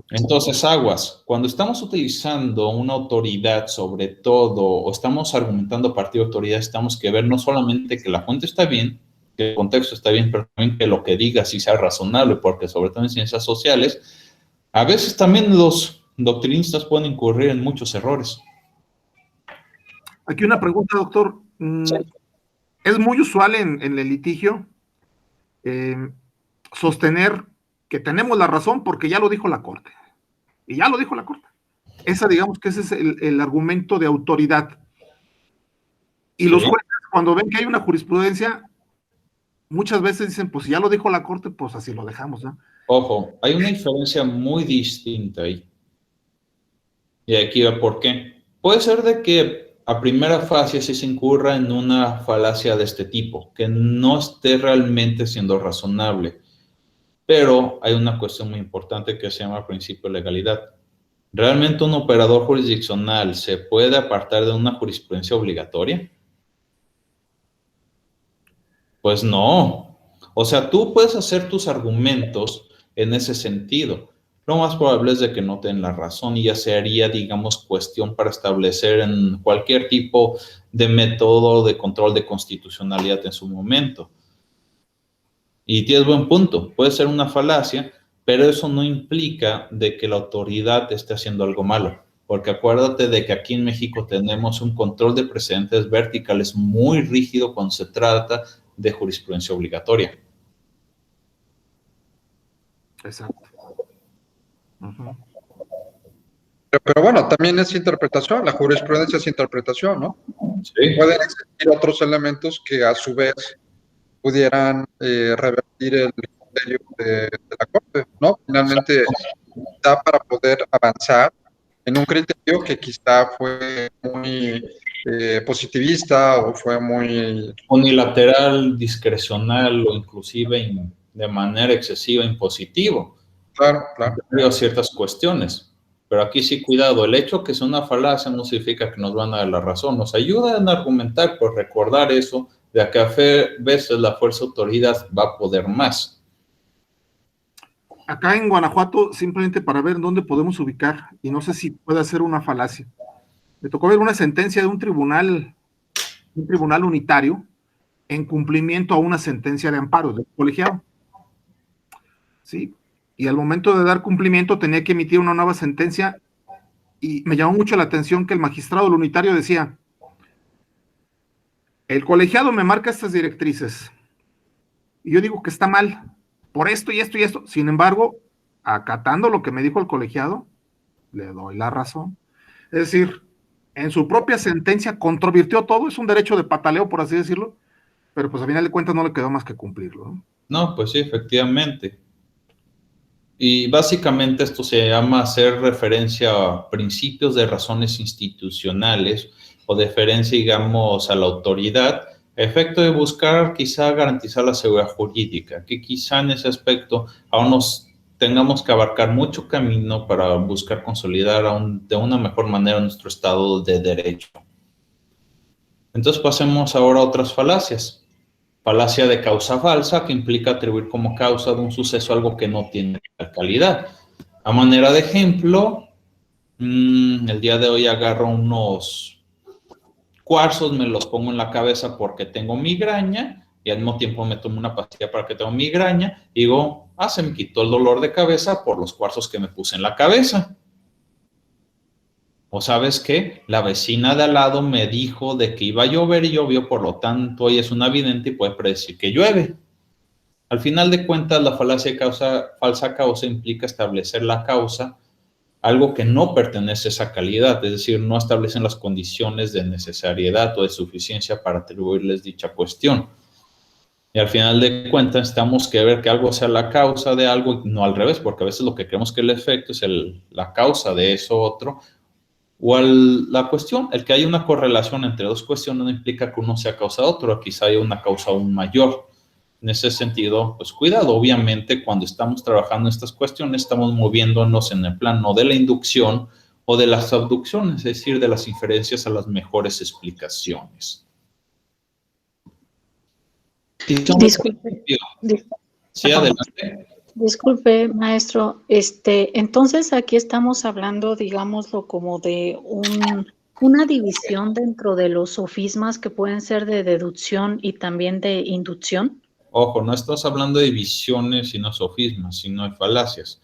Entonces, aguas, cuando estamos utilizando una autoridad sobre todo, o estamos argumentando a partir de autoridad, tenemos que ver no solamente que la fuente está bien, que el contexto está bien, pero también que lo que diga sí sea razonable, porque sobre todo en ciencias sociales, a veces también los doctrinistas pueden incurrir en muchos errores. Aquí una pregunta, doctor. Sí. Es muy usual en el litigio sostener que tenemos la razón porque ya lo dijo la Corte. Y ya lo dijo la Corte. Digamos que ese es el argumento de autoridad. Y los jueces, cuando ven que hay una jurisprudencia, muchas veces dicen, pues si ya lo dijo la Corte, pues así lo dejamos, ¿no? Ojo, hay una diferencia muy distinta ahí. Y aquí va por qué. Puede ser de que a primera fase sí se incurra en una falacia de este tipo, que no esté realmente siendo razonable. Pero hay una cuestión muy importante que se llama principio de legalidad. ¿Realmente un operador jurisdiccional se puede apartar de una jurisprudencia obligatoria? Pues no. O sea, tú puedes hacer tus argumentos en ese sentido. Lo más probable es de que no tengan la razón y ya sería, digamos, cuestión para establecer en cualquier tipo de método de control de constitucionalidad en su momento. Y tienes buen punto, puede ser una falacia, pero eso no implica de que la autoridad esté haciendo algo malo. Porque acuérdate de que aquí en México tenemos un control de precedentes verticales muy rígido cuando se trata de jurisprudencia obligatoria. Exacto. Pero bueno, también es interpretación, la jurisprudencia es interpretación, ¿no? Sí. Pueden existir otros elementos que a su vez pudieran revertir el criterio de la Corte, ¿no? Finalmente da para poder avanzar en un criterio que quizá fue muy positivista o fue muy unilateral, discrecional o inclusive de manera excesiva impositivo. Claro, claro. Hay ciertas cuestiones, pero aquí sí, cuidado, el hecho que sea una falacia no significa que nos van a dar la razón, nos ayudan a argumentar por recordar eso, de que a veces la fuerza autoridad va a poder más. Acá en Guanajuato, simplemente para ver dónde podemos ubicar, y no sé si puede ser una falacia, me tocó ver una sentencia de un tribunal unitario en cumplimiento a una sentencia de amparo del colegiado. ¿Sí? Y al momento de dar cumplimiento tenía que emitir una nueva sentencia y me llamó mucho la atención que el magistrado del unitario decía, el colegiado me marca estas directrices, y yo digo que está mal, por esto y esto y esto. Sin embargo, acatando lo que me dijo el colegiado, le doy la razón. Es decir, en su propia sentencia controvirtió todo, es un derecho de pataleo, por así decirlo, pero pues a final de cuentas no le quedó más que cumplirlo, ¿no? No, pues sí, efectivamente. Y básicamente esto se llama hacer referencia a principios de razones institucionales o deferencia, digamos, a la autoridad, a efecto de buscar quizá garantizar la seguridad jurídica, que quizá en ese aspecto aún nos tengamos que abarcar mucho camino para buscar consolidar de una mejor manera nuestro Estado de Derecho. Entonces pasemos ahora a otras falacias. Falacia de causa falsa, que implica atribuir como causa de un suceso algo que no tiene tal calidad. A manera de ejemplo, el día de hoy agarro unos cuarzos, me los pongo en la cabeza porque tengo migraña y al mismo tiempo me tomo una pastilla para que tenga migraña y digo, se me quitó el dolor de cabeza por los cuarzos que me puse en la cabeza. O ¿sabes qué? La vecina de al lado me dijo de que iba a llover y llovió, por lo tanto ella es una vidente y puede predecir que llueve. Al final de cuentas, la falacia de falsa causa implica establecer la causa, algo que no pertenece a esa calidad, es decir, no establecen las condiciones de necesariedad o de suficiencia para atribuirles dicha cuestión. Y al final de cuentas, necesitamos que ver que algo sea la causa de algo y no al revés, porque a veces lo que creemos que el efecto es la causa de eso otro. O la cuestión, el que haya una correlación entre dos cuestiones no implica que uno sea causa de otro, quizá haya una causa aún mayor. En ese sentido, pues cuidado, obviamente cuando estamos trabajando en estas cuestiones estamos moviéndonos en el plano de la inducción o de las abducciones, es decir, de las inferencias a las mejores explicaciones. Disculpe. Sí, adelante. Disculpe, maestro. Entonces aquí estamos hablando, digámoslo, como de una división dentro de los sofismas que pueden ser de deducción y también de inducción. Ojo, no estamos hablando de divisiones, sino sofismas, sino de falacias.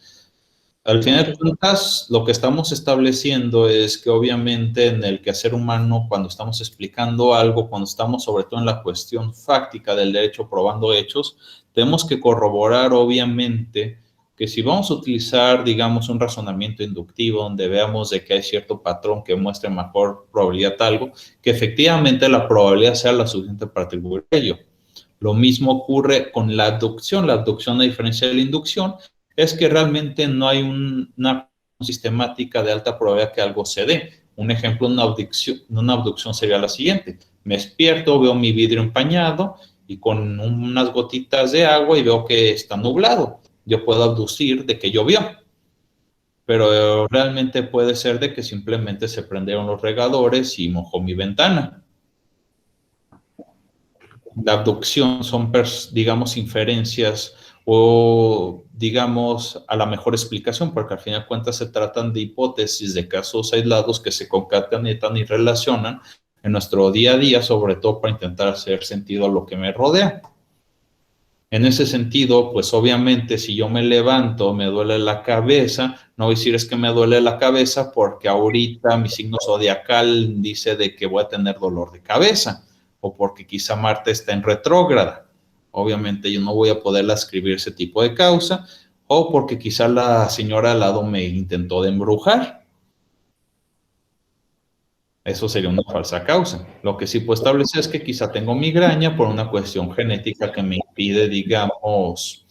Al final de cuentas, lo que estamos estableciendo es que obviamente en el quehacer humano, cuando estamos explicando algo, cuando estamos sobre todo en la cuestión fáctica del derecho probando hechos, tenemos que corroborar obviamente que si vamos a utilizar, digamos, un razonamiento inductivo donde veamos de que hay cierto patrón que muestre mejor probabilidad a algo, que efectivamente la probabilidad sea la suficiente para atribuir ello. Lo mismo ocurre con la abducción. La abducción, a diferencia de la inducción, es que realmente no hay una sistemática de alta probabilidad que algo se dé. Un ejemplo de una abducción sería la siguiente. Me despierto, veo mi vidrio empañado y con unas gotitas de agua y veo que está nublado. Yo puedo abducir de que llovió. Pero realmente puede ser de que simplemente se prendieron los regadores y mojó mi ventana. La abducción son, digamos, inferencias o, digamos, a la mejor explicación, porque al final de cuentas se tratan de hipótesis de casos aislados que se concatenan y relacionan en nuestro día a día, sobre todo para intentar hacer sentido a lo que me rodea. En ese sentido, pues obviamente si yo me levanto, me duele la cabeza, no voy a decir es que me duele la cabeza porque ahorita mi signo zodiacal dice de que voy a tener dolor de cabeza o porque quizá Marte está en retrógrada. Obviamente yo no voy a poder escribir ese tipo de causa, o porque quizá la señora al lado me intentó de embrujar. Eso sería una falsa causa. Lo que sí puedo establecer es que quizá tengo migraña por una cuestión genética que me impide, digamos,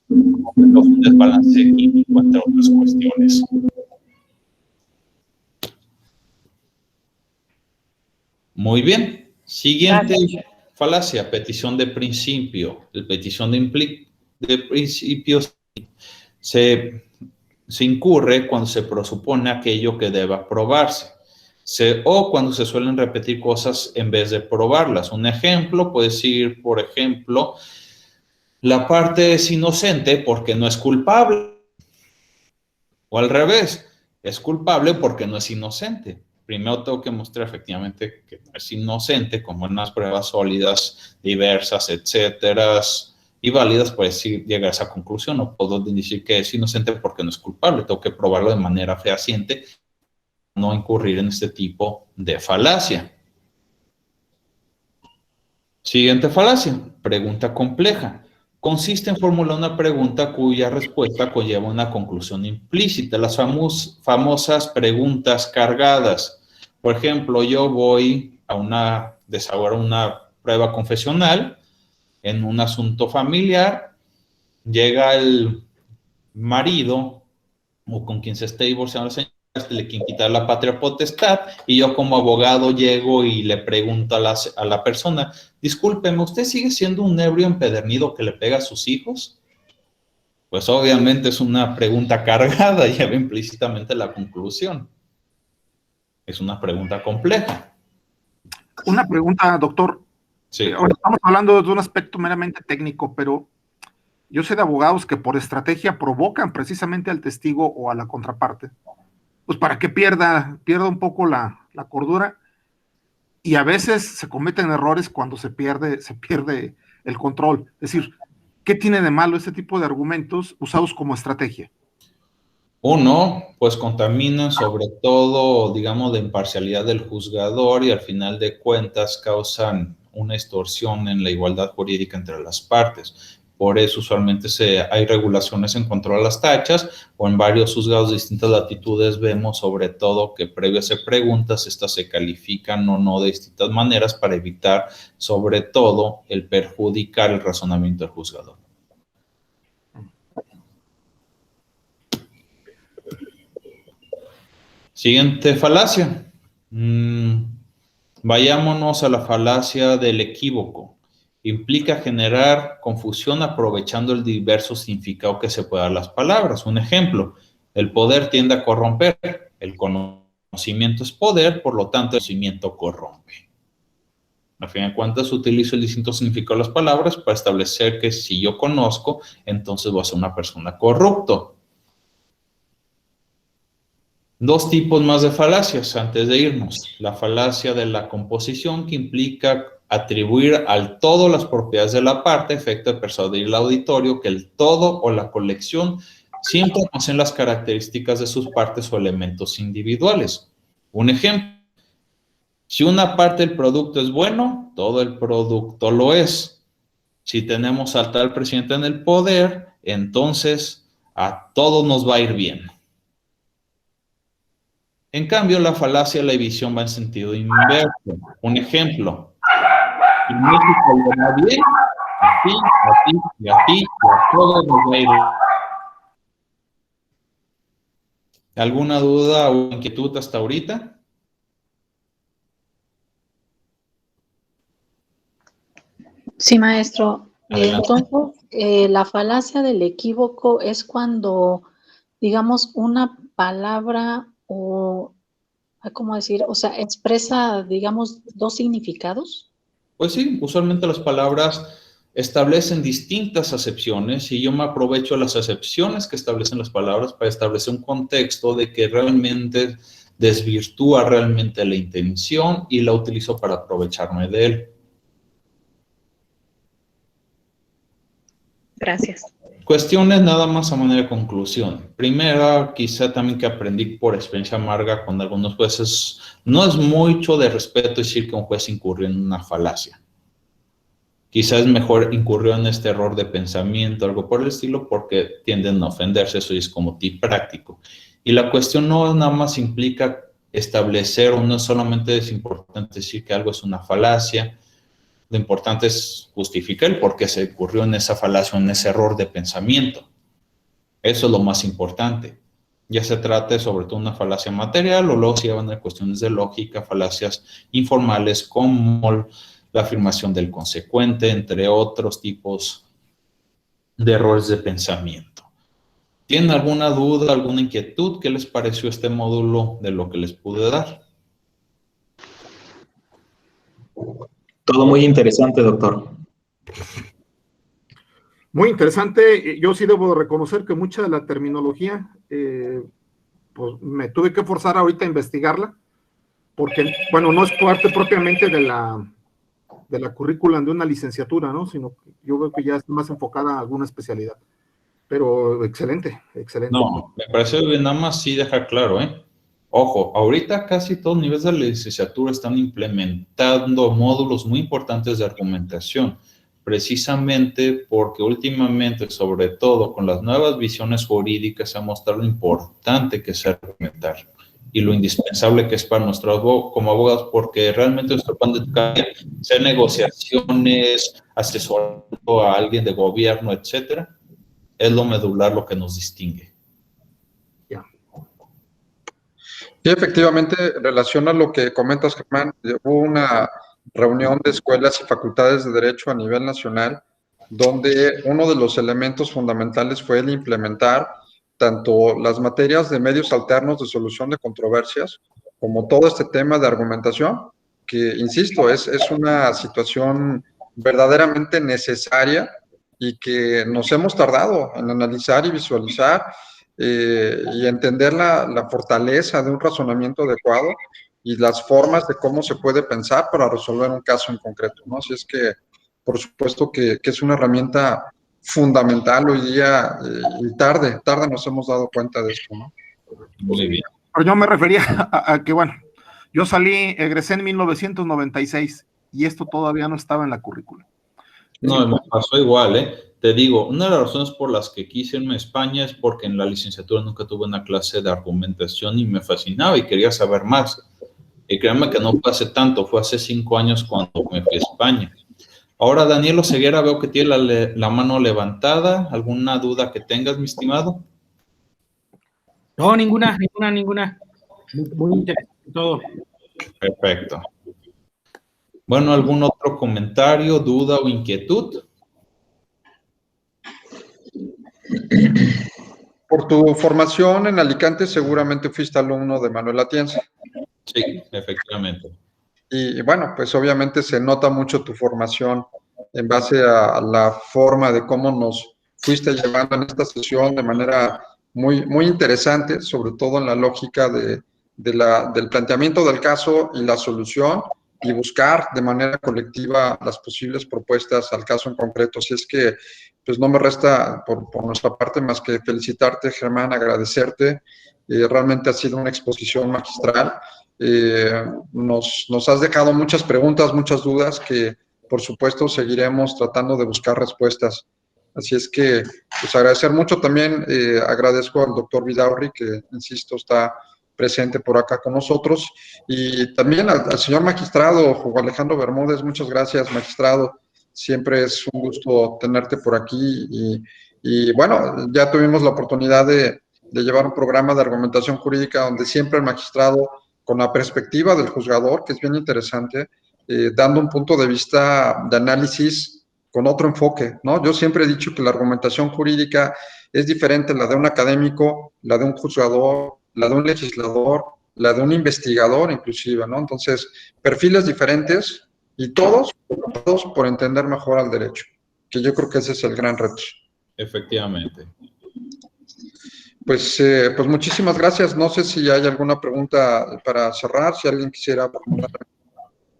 un desbalance químico entre otras cuestiones. Muy bien. Siguiente falacia, petición de principio. La petición de principios se incurre cuando se presupone aquello que deba probarse. O cuando se suelen repetir cosas en vez de probarlas. Un ejemplo puede decir, por ejemplo, la parte es inocente porque no es culpable. O al revés, es culpable porque no es inocente. Primero tengo que mostrar efectivamente que no es inocente, con unas pruebas sólidas, diversas, etcétera, y válidas, pues sí llegar a esa conclusión. No puedo decir que es inocente porque no es culpable. Tengo que probarlo de manera fehaciente no incurrir en este tipo de falacia. Siguiente falacia, pregunta compleja. Consiste en formular una pregunta cuya respuesta conlleva una conclusión implícita, las famosas preguntas cargadas. Por ejemplo, yo voy a desahogar una prueba confesional en un asunto familiar, llega el marido o con quien se esté divorciando la señora, le quieren quitar la patria potestad, y yo como abogado llego y le pregunto a la persona, discúlpeme, ¿usted sigue siendo un ebrio empedernido que le pega a sus hijos? Pues obviamente es una pregunta cargada, lleva implícitamente la conclusión. Es una pregunta compleja. Una pregunta, doctor. Sí. Ahora estamos hablando de un aspecto meramente técnico, pero yo sé de abogados que por estrategia provocan precisamente al testigo o a la contraparte, pues para que pierda un poco la cordura, y a veces se cometen errores cuando se pierde el control. Es decir, ¿qué tiene de malo este tipo de argumentos usados como estrategia? Uno, pues contaminan sobre todo, digamos, la imparcialidad del juzgador y al final de cuentas causan una distorsión en la igualdad jurídica entre las partes. Por eso usualmente hay regulaciones en cuanto a las tachas, o en varios juzgados de distintas latitudes vemos sobre todo que previo a hacer preguntas, estas se califican o no de distintas maneras para evitar sobre todo el perjudicar el razonamiento del juzgador. Siguiente falacia. Vayámonos a la falacia del equívoco. Implica generar confusión aprovechando el diverso significado que se puede dar a las palabras. Un ejemplo, el poder tiende a corromper. El conocimiento es poder, por lo tanto el conocimiento corrompe. A fin de cuentas, utilizo el distinto significado de las palabras para establecer que si yo conozco, entonces voy a ser una persona corrupto. Dos tipos más de falacias antes de irnos. La falacia de la composición, que implica atribuir al todo las propiedades de la parte, efecto de persuadir al auditorio que el todo o la colección siempre poseen las características de sus partes o elementos individuales. Un ejemplo, si una parte del producto es bueno, todo el producto lo es. Si tenemos al tal presidente en el poder, entonces a todos nos va a ir bien. En cambio, la falacia de la división va en sentido inverso. Un ejemplo, si México le va bien, a ti, y a todos nos va a ir bien. ¿Alguna duda o inquietud hasta ahorita? Sí, maestro. Adelante. Entonces, la falacia del equívoco es cuando, digamos, una palabra o, ¿cómo decir? O sea, expresa, digamos, dos significados. Pues sí, usualmente las palabras establecen distintas acepciones y yo me aprovecho de las acepciones que establecen las palabras para establecer un contexto de que realmente desvirtúa realmente la intención y la utilizo para aprovecharme de él. Gracias. Cuestiones nada más a manera de conclusión. Primera, quizá también que aprendí por experiencia amarga con algunos jueces, no es mucho de respeto decir que un juez incurrió en una falacia. Quizás es mejor incurrió en este error de pensamiento, algo por el estilo, porque tienden a ofenderse, eso es como tip práctico. Y la cuestión no nada más implica establecer, o no solamente es importante decir que algo es una falacia, lo importante es justificar el por qué se incurrió en esa falacia, en ese error de pensamiento. Eso es lo más importante. Ya se trate sobre todo una falacia material, o luego se llevan a cuestiones de lógica, falacias informales como la afirmación del consecuente, entre otros tipos de errores de pensamiento. ¿Tienen alguna duda, alguna inquietud? ¿Qué les pareció este módulo de lo que les pude dar? Todo muy interesante, doctor. Muy interesante. Yo sí debo reconocer que mucha de la terminología, pues me tuve que forzar ahorita a investigarla, porque, bueno, no es parte propiamente de la currícula de una licenciatura, ¿no? Sino que yo veo que ya es más enfocada a alguna especialidad. Pero excelente, excelente. No, me parece bien, nada más sí dejar claro, Ojo, ahorita casi todos los niveles de la licenciatura están implementando módulos muy importantes de argumentación, precisamente porque últimamente, sobre todo con las nuevas visiones jurídicas, se ha mostrado lo importante que es argumentar y lo indispensable que es para nosotros como abogados, porque realmente nuestro plan de educación, sea negociaciones, asesorando a alguien de gobierno, etcétera, es lo medular, lo que nos distingue. Sí, efectivamente, en relación a lo que comentas, Germán, hubo una reunión de escuelas y facultades de Derecho a nivel nacional, donde uno de los elementos fundamentales fue el implementar tanto las materias de medios alternos de solución de controversias, como todo este tema de argumentación, que, insisto, es una situación verdaderamente necesaria y que nos hemos tardado en analizar y visualizar y entender la fortaleza de un razonamiento adecuado y las formas de cómo se puede pensar para resolver un caso en concreto, ¿no? Así es que, por supuesto que es una herramienta fundamental hoy día y tarde nos hemos dado cuenta de esto, ¿no? Muy bien. Pero yo me refería a que, bueno, yo egresé en 1996 y esto todavía no estaba en la currícula. No, me pasó igual, ¿eh? Te digo, una de las razones por las que quise irme a España es porque en la licenciatura nunca tuve una clase de argumentación y me fascinaba y quería saber más. Y créanme que no fue hace tanto, fue hace 5 años cuando me fui a España. Ahora, Daniel Oseguera, veo que tiene la mano levantada. ¿Alguna duda que tengas, mi estimado? No, ninguna. Muy interesante todo. Perfecto. Bueno, ¿algún otro comentario, duda o inquietud? Por tu formación en Alicante, seguramente fuiste alumno de Manuel Atienza. Sí, efectivamente. Y bueno, pues obviamente se nota mucho tu formación en base a la forma de cómo nos fuiste llevando en esta sesión de manera muy, muy interesante, sobre todo en la lógica del planteamiento del caso y la solución, y buscar de manera colectiva las posibles propuestas al caso en concreto. Así es que, pues no me resta por nuestra parte más que felicitarte, Germán, agradecerte. Realmente ha sido una exposición magistral. Nos has dejado muchas preguntas, muchas dudas que, por supuesto, seguiremos tratando de buscar respuestas. Así es que, pues agradecer mucho también, agradezco al doctor Vidaurri, que, insisto, está presente por acá con nosotros, y también al señor magistrado Juan Alejandro Bermúdez. Muchas gracias, magistrado. Siempre es un gusto tenerte por aquí y bueno, ya tuvimos la oportunidad de llevar un programa de argumentación jurídica donde siempre el magistrado, con la perspectiva del juzgador, que es bien interesante, dando un punto de vista de análisis con otro enfoque, ¿no? Yo siempre he dicho que la argumentación jurídica es diferente la de un académico, la de un juzgador, la de un legislador, la de un investigador inclusive, ¿no? Entonces, perfiles diferentes y todos por entender mejor al derecho, que yo creo que ese es el gran reto. Efectivamente. Pues muchísimas gracias. No sé si hay alguna pregunta para cerrar, si alguien quisiera formular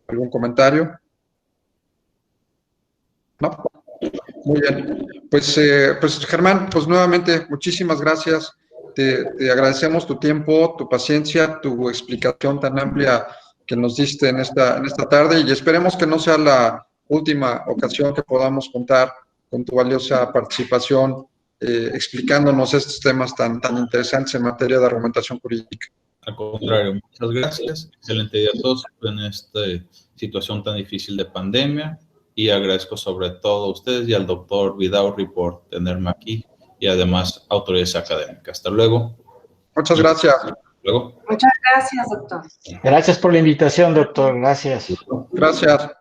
algún comentario. ¿No? Muy bien. Pues Germán, pues nuevamente, muchísimas gracias. Te agradecemos tu tiempo, tu paciencia, tu explicación tan amplia que nos diste en esta tarde, y esperemos que no sea la última ocasión que podamos contar con tu valiosa participación explicándonos estos temas tan interesantes en materia de argumentación jurídica. Al contrario, muchas gracias. Excelente día a todos en esta situación tan difícil de pandemia, y agradezco sobre todo a ustedes y al doctor Vidaurri por tenerme aquí, y además autoridades académicas. Hasta luego. Muchas gracias. Hasta luego. Muchas gracias, doctor. Gracias por la invitación, doctor. Gracias. Gracias.